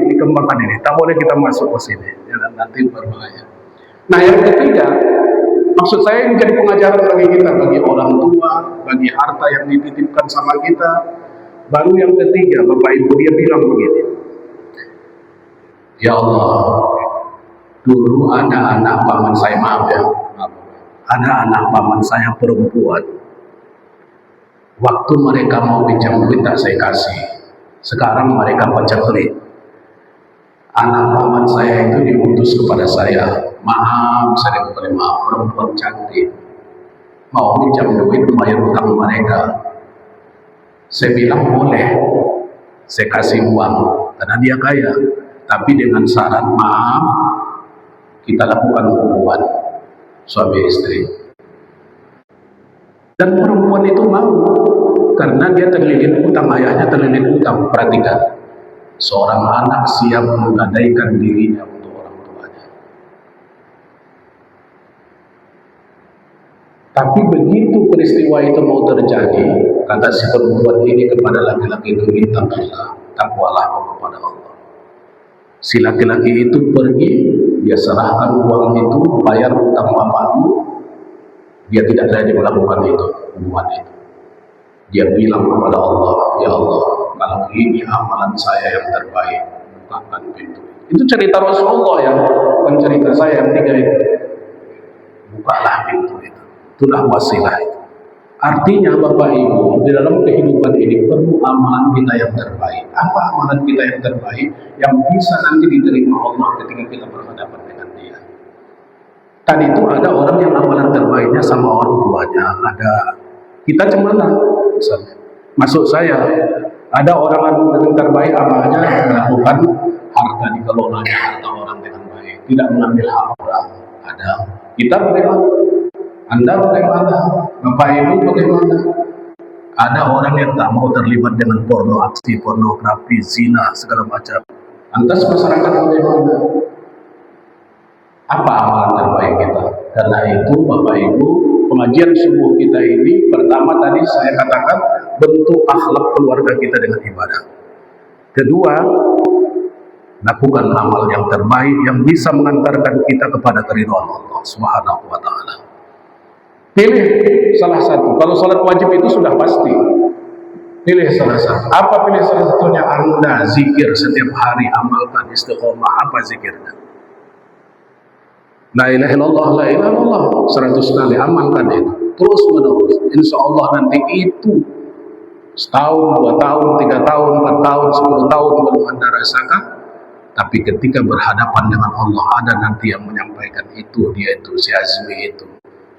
dikembangkan ini. Tak boleh kita masuk ke sini, jangan, nanti berbahaya. Nah yang ketiga, maksud saya ini jadi pengajaran bagi kita, bagi orang tua, bagi harta yang dititipkan sama kita. Baru yang ketiga, Bapak Ibu, dia bilang begini, ya Allah, dulu ada anak paman saya, maaf ya, ada anak paman saya perempuan. Waktu mereka mau pinjam duit tak saya kasih. Sekarang mereka paceklik. Anak paman saya itu diutus kepada saya, maaf, saya diberi maaf, perempuan cantik, mau pinjam duit bayar utang mereka. Saya bilang boleh, saya kasih uang karena dia kaya, tapi dengan syarat, maaf, kita lakukan hubungan suami istri. Dan perempuan itu mau, karena dia terlilit utang, ayahnya terlilit utang. Perhatikan, seorang anak siap menggadaikan dirinya untuk orang tuanya. Tapi begitu peristiwa itu mau terjadi, kata si perempuan ini kepada laki-laki itu, ittaqillah, takwalah kepada Allah. Si laki-laki itu pergi, dia serahkan uang itu, bayar utang bapakmu. Dia tidak lagi melakukan itu, hubungan itu. Dia bilang kepada Allah, ya Allah, kalau ini amalan saya yang terbaik, bukakan pintu. Itu cerita Rasulullah ya, bukan cerita saya yang tiga itu. Bukalah pintu itu. Itulah wasilah itu. Artinya Bapak Ibu, di dalam kehidupan ini perlu amalan kita yang terbaik. Apa amalan kita yang terbaik yang bisa nanti diterima Allah ketika kita berhadapan dengan Dia? Tadi itu ada orang yang amalan terbaiknya sama orang tuanya, ada kita cemana, misalnya. Maksud saya, ada orang yang terbaik amalnya melakukan harta dikelolanya harta orang dengan baik, tidak mengambil hak orang. Ada. Kita bagaimana? Anda bagaimana? Bapak Ibu bagaimana? Ada orang yang tak mau terlibat dengan porno, aksi pornografi, zina, segala macam. Lantas masyarakat bagaimana? Apa amalan terbaik kita? Karena itu Bapak Ibu, pengajian subuh kita ini pertama tadi saya katakan bentuk akhlak keluarga kita dengan ibadah. Kedua, lakukan amal yang terbaik yang bisa mengantarkan kita kepada keridhaan Allah Subhanahu wa taala. Pilih salah satu. Kalau salat wajib itu sudah pasti. Pilih salah satu. Apa pilih salah satunya? Anda zikir setiap hari, amalkan istiqomah. Apa zikirnya? La ilaha illallah, la ilaha illallah 100 kali, amalkan itu terus menerus. Insya Allah nanti itu setahun, 2 tahun, 3 tahun, 4 tahun, 10 tahun belum Anda rasakan, tapi ketika berhadapan dengan Allah ada nanti yang menyampaikan itu, dia itu si Azmi itu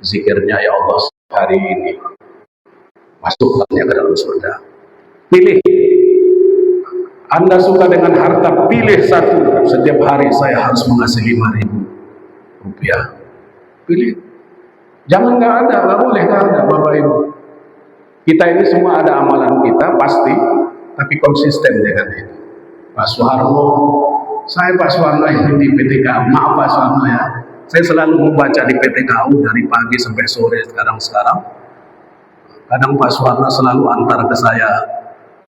zikirnya, ya Allah hari ini masuklah dia ke dalam surga. Pilih. Anda suka dengan harta, pilih satu. Setiap hari saya harus mengasih 5.000 rupiah. Pilih. Jangan nggak ada, nggak boleh nggak ada, Bapak Ibu. Kita ini semua ada amalan kita pasti, tapi konsisten dengan itu. Pak Soeharno, saya Pak Soeharno ini di PTKU, maaf Pak Soeharno ya, saya selalu membaca di PTKU dari pagi sampai sore sekarang. Kadang Pak Soeharno selalu antar ke saya,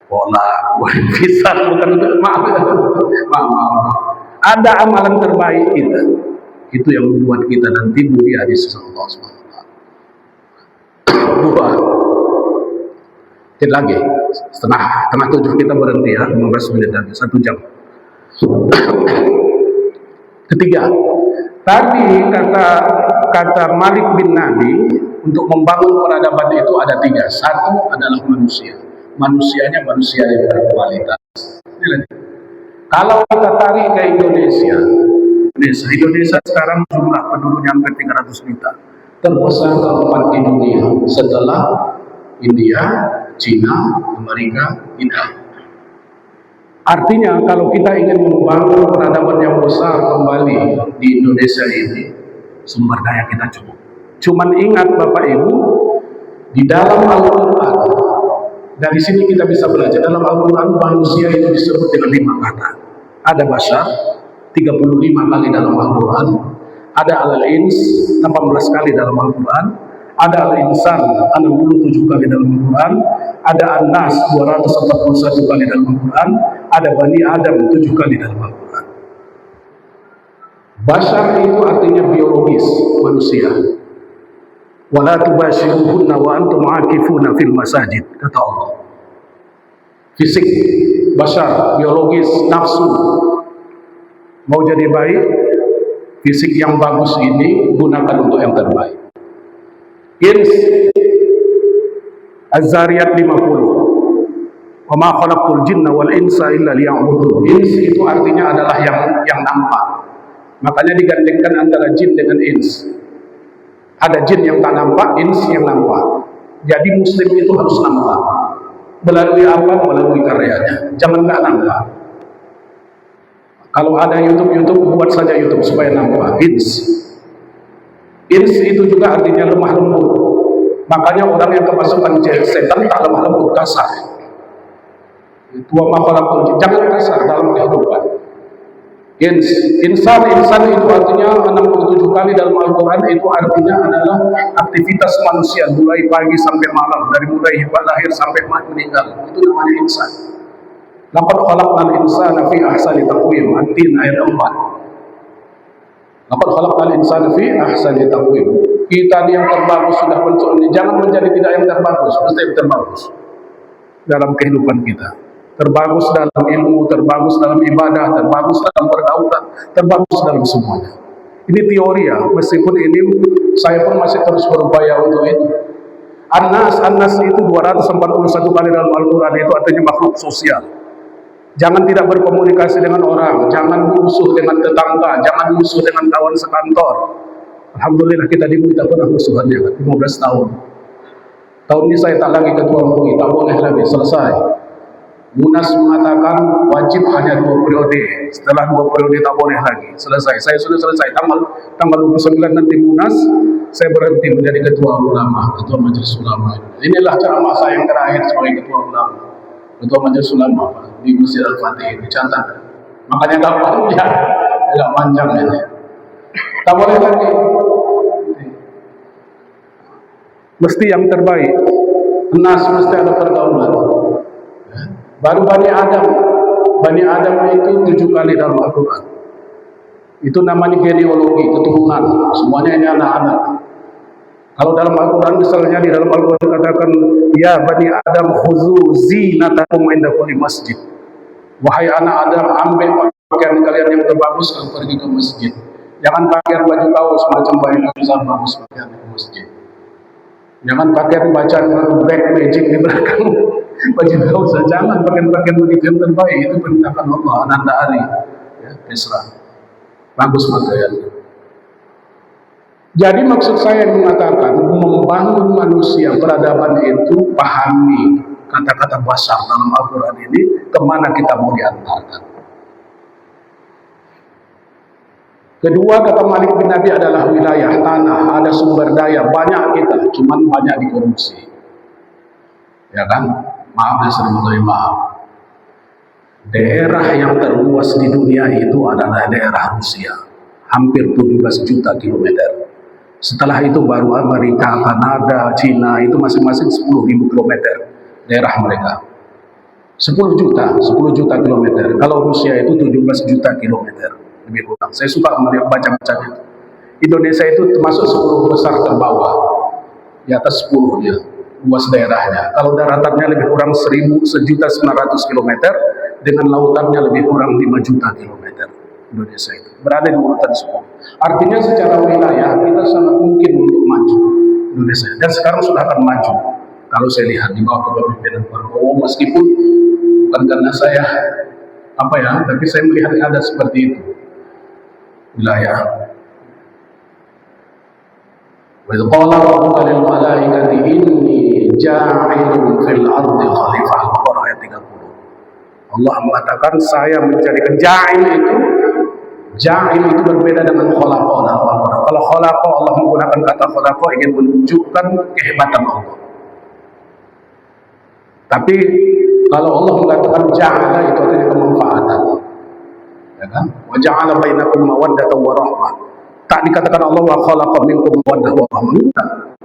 bola, pisang, bukan untuk maaf, maaf. Ada amalan terbaik kita. Itu yang membuat kita nanti mulia di sisi Allah SWT. Dua, lagi setengah tujuh kita berhenti ya, 15 menit lagi, 1 jam. Ketiga, tadi kata Malik bin Nabi, untuk membangun peradaban itu ada 3. Satu adalah manusianya manusia yang berkualitas. Kalau kita tarik ke Indonesia sekarang jumlah penduduknya hampir 300 juta, terbesar keempat di dunia setelah India, Cina, Amerika, Italia. Artinya kalau kita ingin membangun peradaban yang besar kembali di Indonesia ini, sumber daya kita cukup. Cuman ingat Bapak Ibu, di dalam Al-Quran, dari sini kita bisa belajar, dalam Al-Quran manusia itu disebut dengan 5 kata. Ada Bashar, 35 kali dalam Al-Quran. Ada Al-Ins, 18 kali dalam Al-Quran. Ada Al-Insan, 67 kali dalam Al-Quran. Ada An-Nas, 241 kali dalam Al-Quran. Ada Bani Adam, 7 kali dalam Al-Quran. Bashar itu artinya biologis, manusia. Wala tubashiruhunna wa antum aakifuna fil masajid, kata Allah. Fisik, bashar, biologis, nafsu. Mau jadi baik, fisik yang bagus ini gunakan untuk yang terbaik. Ins, Az-Zariyat 50. Wa ma khalaqtul jinna wal insa illa liya'budun. Ins itu artinya adalah yang nampak. Makanya digandengkan antara jin dengan ins. Ada jin yang tak nampak, ins yang nampak. Jadi muslim itu harus nampak. Melalui apa? Melalui karyanya. Jangan nggak nampak. Kalau ada YouTube, buat saja YouTube supaya nampak. Ins. Ins itu juga artinya lemah lembut. Makanya orang yang kemasukan setan tak lemah lembut, kasar. Itu jangan kasar dalam kehidupan. Insan itu artinya 67 kali dalam Al-Quran, itu artinya adalah aktivitas manusia mulai pagi sampai malam, dari mulai lahir sampai meninggal. Itu namanya insan. Laqad khalaqnal insana fi ahsani taqwim, At-Tin ayat 4. Laqad khalaqnal insana fi ahsani taqwim. Kita ini yang terbagus sudah bentuk ini, jangan menjadi tidak yang terbagus, mesti yang terbagus dalam kehidupan kita. Terbagus dalam ilmu, terbagus dalam ibadah, terbagus dalam pergaulan, terbagus dalam semuanya. Ini teori ya, meskipun ini saya pun masih terus berupaya untuk itu. An-Nas itu 241 kali dalam Al-Quran, itu artinya makhluk sosial. Jangan tidak berkomunikasi dengan orang, jangan musuh dengan tetangga, jangan musuh dengan kawan sekantor. Alhamdulillah kita tidak pernah musuhannya, 15 tahun. Tahun ini saya tak lagi ketua MUI, tak boleh lagi, selesai. Munas mengatakan wajib hanya 2 periode. Setelah 2 periode tak boleh lagi. Selesai. Saya sudah selesai. Tanggal 29 nanti Munas, saya berhenti menjadi ketua ulama, ketua majelis ulama. Inilah ceramah saya yang terakhir sebagai ketua ulama, ketua majelis ulama di Masjid Al-Fatih. Dicatat. Makanya tak panjang, agak panjang ini. Tak boleh lagi. Mesti yang terbaik. Nas mesti ada pergaulan. Baru Bani Adam itu 7 kali dalam Al-Quran. Itu namanya genealogi, keturunan. Semuanya ini anak-anak. Kalau dalam Al-Quran misalnya di dalam Al-Quran katakan, ya Bani Adam khuzu zinatakum inda kulli masjid. Wahai anak Adam, ambil pakaian kalian yang terbagus kalau pergi ke masjid. Jangan pakaian baju kaos macam baju besar bagus pakaian ke masjid. Jangan pakaian bacaan black magic di belakang. Baju kaos, jangan pakaian begitu yang terbaik. Itu perintahkan Allah, Ananda Ari, ya, Isra. Bagus pakaiannya. Jadi maksud saya mengatakan membangun manusia peradaban itu, pahami kata-kata basar dalam Al-Quran ini, kemana kita mau diantarkan. Kedua, kata Malik bin Nabi adalah wilayah, tanah, ada sumber daya, banyak kita, cuman banyak dikorupsi. Ya kan? Maaf ya, sering mengenai maaf. Daerah yang terluas di dunia itu adalah daerah Rusia, hampir 17 juta kilometer. Setelah itu baru Amerika, Kanada, Cina, itu masing-masing 10.000 kilometer daerah mereka. 10 juta kilometer. Kalau Rusia itu 17 juta kilometer, lebih kurang. Saya suka baca-baca itu. Indonesia itu termasuk 10 besar terbawah, di atas 10 dia, luas daerahnya. Kalau daratannya lebih kurang 1.900 kilometer, dengan lautannya lebih kurang 5 juta kilometer. Indonesia itu berada di urutan 10. Artinya secara wilayah kita sangat mungkin untuk maju Indonesia, dan sekarang sudah akan maju. Kalau saya lihat di bawah kepemimpinan Prabowo, meskipun bukan karena saya tapi saya melihat ada seperti itu wilayah. Wa idh qala rabbuka lil malaikati inni ja'ilun fil ardi khalifah. Al-Baqarah ayat 30. Allah mengatakan saya menjadikan ja'il itu berbeda dengan khalaqa dalam Al-Quran. Kalau khalaqa, Allah menggunakan kata khalaqa ingin menunjukkan kehebatan Allah. Tapi kalau Allah mengatakan ja'ala, itu artinya kemanfaatan. Ya kan? Wa ja'ala bainakum mawaddatan wa rahmah. Tak dikatakan Allah wa khalaqa minkum mawaddah wa rahmah.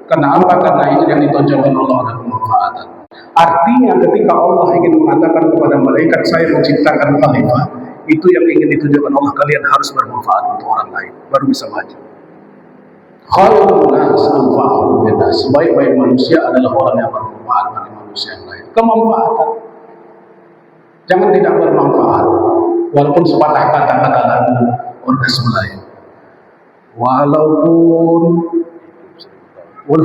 Karena apa? Karena itu yang ditonjolkan Allah adalah kemanfaatan. Artinya ketika Allah ingin mengatakan kepada malaikat saya menciptakan khalifah, itu yang ingin ditunjukkan Allah, kalian harus bermanfaat untuk orang lain, baru bisa maju. Khairun nas anfa'uhum linnas. Sebaik-baik manusia adalah orang yang bermanfaat bagi manusia yang lain. Kemanfaatan. Jangan tidak bermanfaat. Walaupun sepatah kata-kata lagu ordas Melayu. Walaupun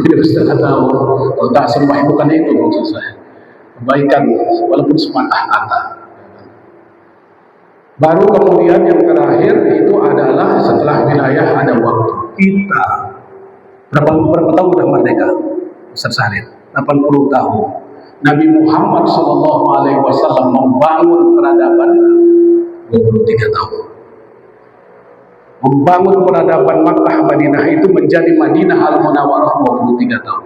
tidak setengah tahun, kalau tak sembah bukan itu maksud saya. Kebaikan walaupun sepatah kata. Baru kemudian yang terakhir itu adalah setelah wilayah ada waktu. Kita berapa tahun sudah merdeka? Ustaz Salim, 80 tahun. Nabi Muhammad SAW membangun peradaban 23 tahun. Membangun peradaban Makkah Madinah itu menjadi Madinah Al-Munawwarah 23 tahun.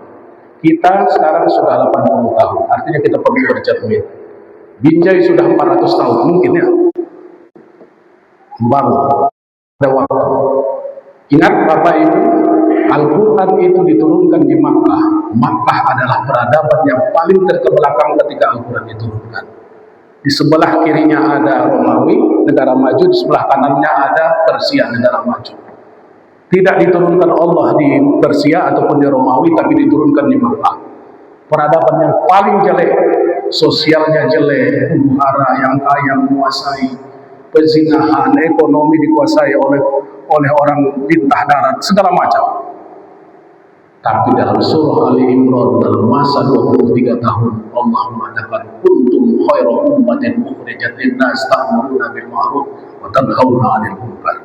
Kita sekarang sudah 80 tahun. Artinya kita perlu berjadwal. Binjai sudah 400 tahun mungkin ya. Membangun ada waktu. Ingat Bapak Ibu, Al-Quran itu diturunkan di Makkah. Makkah adalah peradaban yang paling terkebelakang ketika Al-Quran diturunkan. Di sebelah kirinya ada Romawi, negara maju, di sebelah kanannya ada Persia, negara maju. Tidak diturunkan Allah di Persia ataupun di Romawi, tapi diturunkan di Makkah. Peradaban yang paling jelek, sosialnya jelek, huru-hara yang kaya menguasai, pezinahan, ekonomi dikuasai oleh orang bintah darat, segala macam. Tapi dalam surah Ali Imran dalam masa 23 tahun Allah mengatakan kuntum khairu ummatin ukhrijat lin-nas ta'muruna bil ma'ruf wa tanhauna 'anil munkar.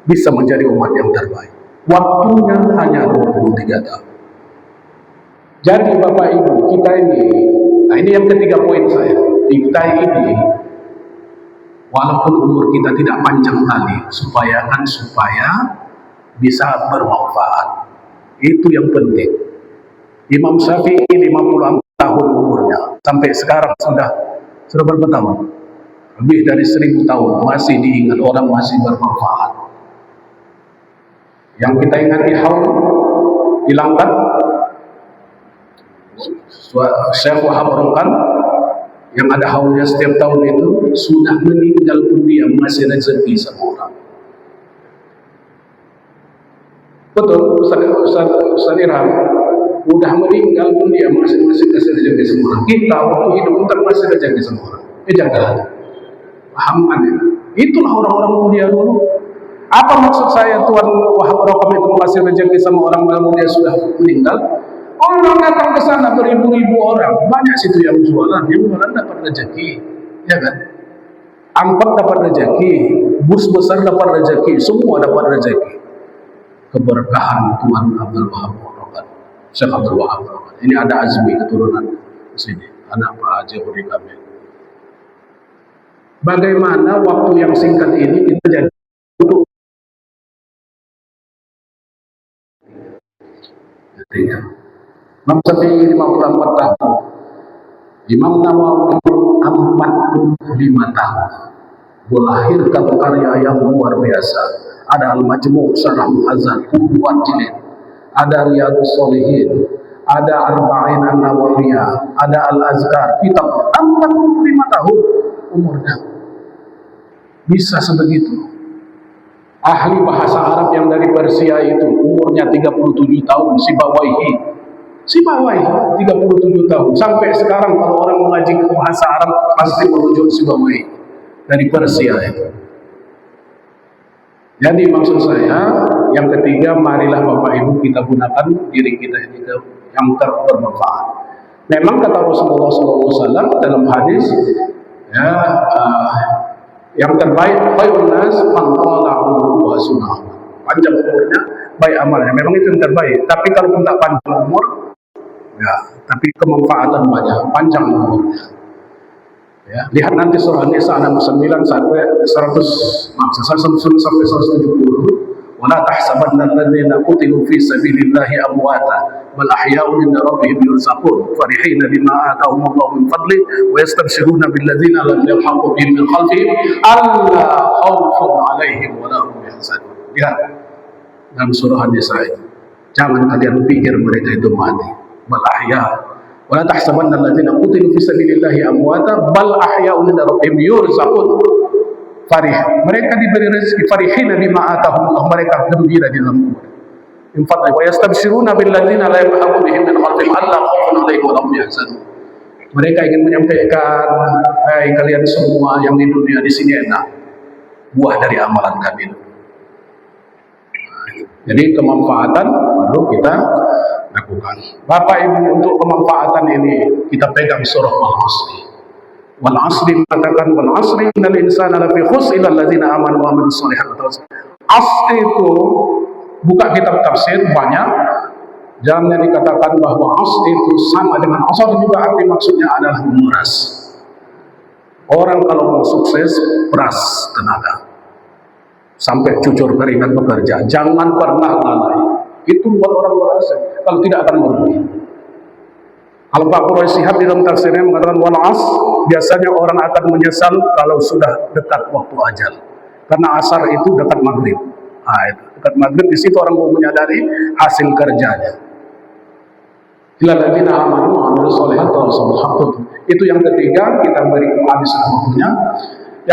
Bisa menjadi umat yang terbaik. Waktunya hanya 23 tahun. Jadi Bapak Ibu, kita ini, nah ini yang ketiga poin saya. Kita ini walaupun umur kita tidak panjang kali, supaya bisa bermanfaat. Itu yang penting. Imam Syafi'i 50 tahun umurnya, sampai sekarang sudah berapa tahun? Lebih dari 1000 tahun, masih diingat orang, masih bermanfaat. Yang kita ingati haul hilangkan, Syekh Wahab Rokan yang ada haulnya setiap tahun itu sudah meninggal pun dia masih rezeki sama orang. Betul, Ustaz Irham udah meninggal pun dia masih kasih rezeki semua orang. Kita waktu hidup kita masih rezeki semua orang. Jangan paham kan ya? Itulah orang-orang mulia dulu. Apa maksud saya Tuhan Wahab Rokom itu kasih rezeki sama orang lalu dia sudah meninggal? Orang datang ke sana beribu-ribu orang, banyak situ yang jualan dapat rezeki, ya kan? Angkot dapat rezeki, bus besar dapat rezeki, semua dapat rezeki. Keberkahan Tuhan Abdul Wahab Rokan, Syekh Abdul Wahab Rokan. Ini ada Azmi keturunan di sini, anak Pak Haji Huri Kamil. Bagaimana waktu yang singkat ini kita jadi untuk Imam Syafi'i 54 tahun, Imam Nawawi 45 tahun, melahirkan karya yang luar biasa. Ada Al-Majmu' Syarah Muhazzab, buat jilid. Ada Riyadhus Shalihin, ada Arba'in An-Nawawiyah, ada Al-Azkar, kitab 45 tahun umurnya. Bisa sebegitu. Ahli bahasa Arab yang dari Persia itu umurnya 37 tahun, Sibawaihi 37 tahun. Sampai sekarang kalau orang mengaji bahasa Arab pasti merujuk Sibawaihi dari Persia itu. Jadi maksud saya, yang ketiga, marilah Bapak Ibu kita gunakan diri kita ini yang bermanfaat. Memang kata Rasulullah SAW dalam hadis, ya, yang terbaik khairun nas man qala umruhu wa sunah. Panjang umurnya, baik amalnya. Memang itu yang terbaik. Tapi kalau tidak panjang umur, ya, tapi kemanfaatan banyak, panjang umurnya. Ya, lihat nanti surah An-Nisa 69 sampai 170. ولا تحسبن الذين قتلوا في سبيل الله أمواتا بل أحياء عند ربهم يرزقون فرحين بما آتاهم الله من فضله ويستبشرون بالذين لم يلحقوا بهم من خلفهم ألا خوف عليهم ولا هم يحزنون. Lihat dalam surah An-Nisa itu, jangan kalian pikir mereka itu mati. Bal ahya. Wala tahsabanna alladzina qutilu fi sabilillahi amwata bal ahya'un 'inda rabbihim yurzaqun. Mereka diberi rezeki, farihina bima atahumullah, mereka gembira di dalam kubur. Wa yastabshiruna bil ladzina la yalhaqu bihim min khalfihim alla khaufun 'alaihim wa lahum yahzanun. Mereka ingin menyampaikan, hai kalian semua yang di dunia di sini enak, buah dari amalan kami. Jadi kemanfaatan perlu kita lakukan. Bapak Ibu, untuk kemanfaatan ini kita pegang surah Al-Asr. Wal asri, mengatakan wal asri innal insana lafi khusr illa alladzina amanu wa amilus shalihat. Asr itu buka kitab tafsir banyak. Jangan dikatakan bahwa asr itu sama dengan asar, juga arti maksudnya adalah memeras. Orang kalau mau sukses peras tenaga sampai cucur keringat bekerja. Jangan pernah lalai. Itu buat orang berhasil. Kalau tidak akan merugi. Kalau Pak Quraisy Shihab di dalam tafsirnya mengatakan wal asr, biasanya orang akan menyesal kalau sudah dekat waktu ajal. Karena asar itu dekat maghrib. Nah, itu dekat maghrib, di situ orang mau menyadari hasil kerjanya. Illa ladzina amanu wa amilus shalihat wa tawasaw. Itu yang ketiga, kita beri habis waktunya.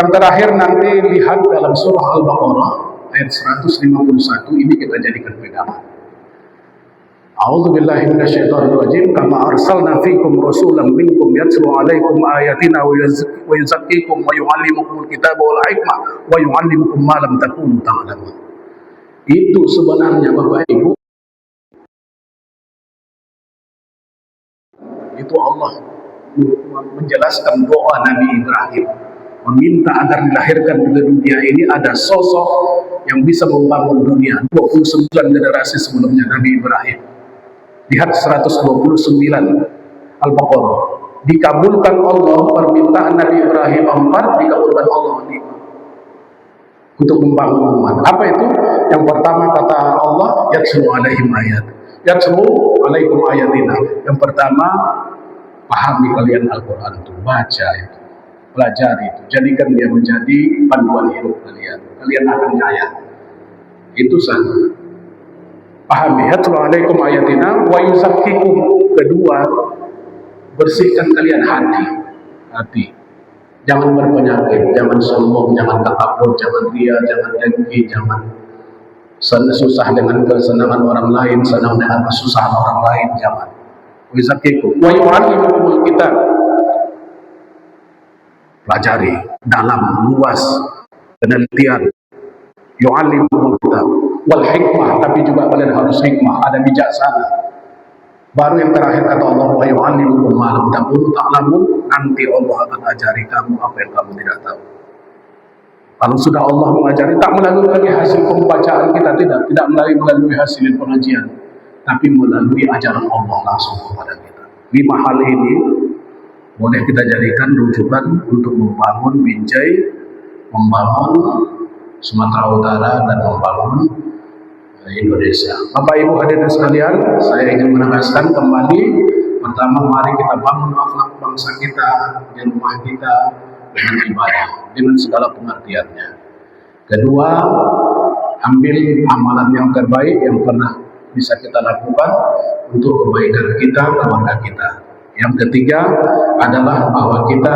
Yang terakhir nanti lihat dalam surah Al-Baqarah ayat 151, ini kita jadikan pegangan. A'udzu billahi minasyaitonir rajim. Kama arsalna fikum rasulan minkum yatlu 'alaikum ayatina wa yuzakkikum wa yu'allimukumul kitaba wal hikmah wa yu'allimukum ma lam takunu ta'lamun. Itu sebenarnya Bapak Ibu, itu Allah menjelaskan doa Nabi Ibrahim, meminta agar dilahirkan di dunia ini ada sosok yang bisa membangun dunia. 29 generasi sebelumnya Nabi Ibrahim. Lihat 129 Al-Baqarah. Dikabulkan Allah permintaan Nabi Ibrahim 4, dikabulkan Allah 5 untuk membangun umat. Apa itu? Yang pertama kata Allah, yatslu alaihim ayat. Yatslu alaikum ayatina. Yang pertama, pahami kalian Al-Quran itu, baca itu, pelajari itu, jadikan dia menjadi panduan hidup kalian. Kalian akan jaya. Itu saja. Pahami, yatlu alaikum ayatina wa yuzakkikum. Kedua, bersihkan kalian hati. Jangan berpenyakit, jangan sombong, jangan takabur, jangan ria, jangan dengki, jangan susah dengan kesenangan orang lain, senang dengan kesusahan orang lain, jangan. Wa yuzakkikum wa yu'allimukumul kitab. Pelajari dalam, luas, penelitian. Yu'allimukumul kitab wal hikmah, tapi juga kalian harus hikmah, ada bijaksana. Baru yang terakhir kata Allah, wa yu'allimukum ma lam takunu ta'lamun, nanti Allah akan ajari kamu apa yang kamu tidak tahu. Kalau sudah Allah mengajari, tak melalui lagi hasil pembacaan kita, tidak melalui hasil pengajian, tapi melalui ajaran Allah langsung kepada kita. 5 hal ini boleh kita jadikan rujukan untuk membangun Binjai, membangun Sumatera Utara, dan membangun Indonesia. Bapak Ibu hadirin sekalian, saya ingin menegaskan kembali, pertama, mari kita bangun akhlak bangsa kita di rumah kita dengan ibadah, dengan segala pengertiannya. Kedua, ambil amalan yang terbaik yang pernah bisa kita lakukan untuk kebaikan kita, keluarga kita. Yang ketiga adalah bahwa kita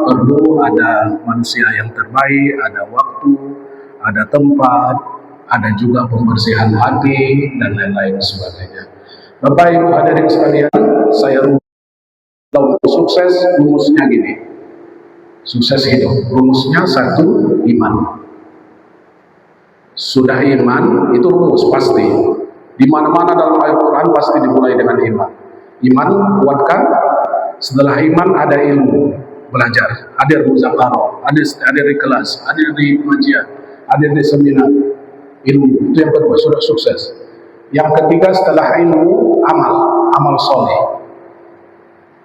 perlu ada manusia yang terbaik, ada waktu, ada tempat, ada juga pembersihan hati, dan lain-lain sebagainya. Bapak Ibu hadirin sekalian, saya untuk sukses rumusnya gini. Sukses hidup, rumusnya satu, iman. Sudah iman, itu rumus pasti. Di mana-mana dalam Al-Quran pasti dimulai dengan iman. Iman kuatkan, setelah iman ada ilmu, belajar, hadir muzakarah, hadir di kelas, hadir di pengajian, hadir di seminar. Ilmu, itu yang kedua, sudah sukses. Yang ketiga setelah ilmu, amal soleh.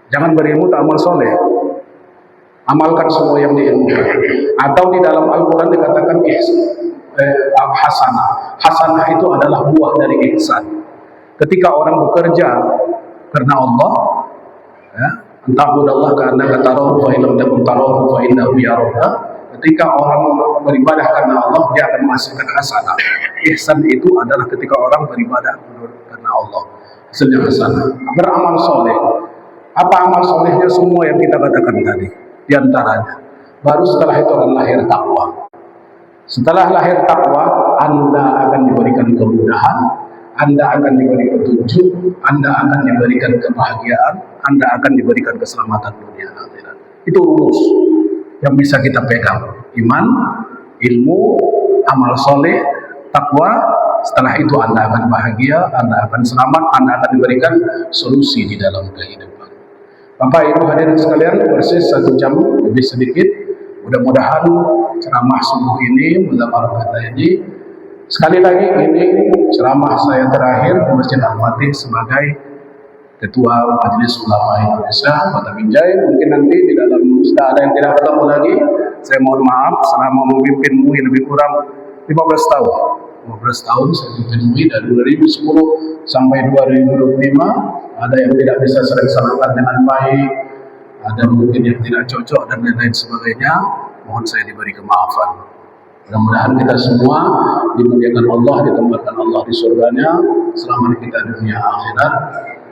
Jangan berilmu tak amal soleh. Amalkan semua yang diilmukan. Atau di dalam Al-Quran dikatakan hasanah. Hasanah itu adalah buah dari ihsan. Ketika orang bekerja karena Allah, ya, entahudallah karena tarahu fa illam takun tarahu fa innahu yaraka. Ketika orang beribadah karena Allah, dia akan menghasilkan hasanah. Ihsan itu adalah ketika orang beribadah karena Allah, hasilnya hasanah. Beramal soleh. Apa amal solehnya? Semua yang kita katakan tadi. Di antaranya, baru setelah itu akan lahir takwa. Setelah lahir takwa, Anda akan diberikan kemudahan, Anda akan diberi petunjuk, Anda akan diberikan kebahagiaan, Anda akan diberikan keselamatan dunia dan akhirat. Itu rumus yang bisa kita pegang. Iman, ilmu, amal soleh, takwa. Setelah itu Anda akan bahagia, Anda akan selamat, Anda akan diberikan solusi di dalam kehidupan. Bapak Ibu hadirin sekalian, persis 1 jam lebih sedikit. Mudah-mudahan ceramah subuh ini, mudah-mudahan ini, sekali lagi ini ceramah saya terakhir di Masjid Al-Fatih sebagai Ketua Majelis Ulama Indonesia Kota Binjai. Mungkin nanti di dalam sudah ada yang tidak ketemu lagi. Saya mohon maaf selama memimpin MUI lebih kurang 15 tahun. 15 tahun saya memimpin MUI dari 2010 sampai 2025. Ada yang tidak bisa saya laksanakan dengan baik, ada mungkin yang tidak cocok dan lain-lain sebagainya. Mohon saya diberi kemaafan. Mudah-mudahan kita semua dimuliakan Allah, ditempatkan Allah di surganya selama kita dunia akhirat.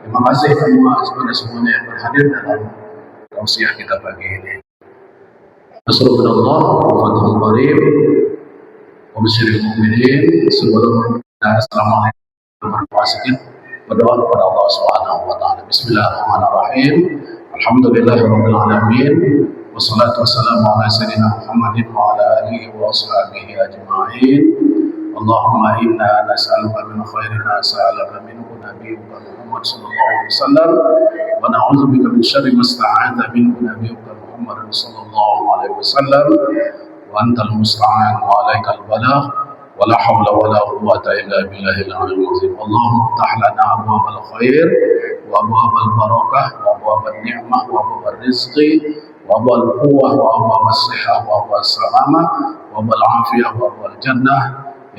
Terima kasih kepada semuanya yang berhadir dalam tausiah kita pagi ini. Assalamualaikum warahmatullahi wabarakatuh. Sebelum assalamualaikum warahmatullahi wabarakatuh. Berdoa kepada Allah Subhanahu wa taala. Bismillahirrahmanirrahim. Alhamdulillahirabbil alamin. Wassalatu wassalamu ala sayyidina Muhammadin wa ala alihi wa sahbihi ajma'in. Allahumma inna nas'aluka min khairin ma sa'alaka minhu nabiyyuka Muhammad sallallahu alaihi wasallam wa na'udzubika min syarri ma sta'adha minhu nabiyyuka Muhammad sallallahu alaihi wasallam wa antal musta'an wa alaikal balagh. ولا حول ولا قوة إلا بالله العلي العظيم. اللهم افتح لنا أبواب الخير وأبواب البركة وأبواب النعمة وأبواب الرزق وأبواب القوة وأبواب الصحة وأبواب السلامة وأبواب العافية وأبواب الجنة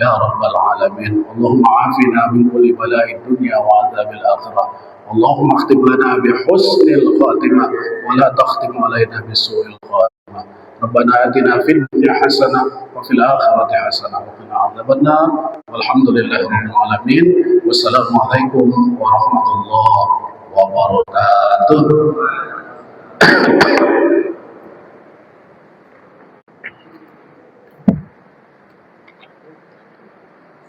يا رب العالمين. اللهم عافنا من كل بلاء الدنيا وعذاب الآخرة. اللهم اختم لنا بحسن الخاتمة ولا تختم علينا بسوء الخاتمة. ربنا آتنا في الدنيا حسنة وفي الآخرة حسنة وقنا عذاب النار والحمد لله رب العالمين والسلام عليكم ورحمة الله wabarakatuh.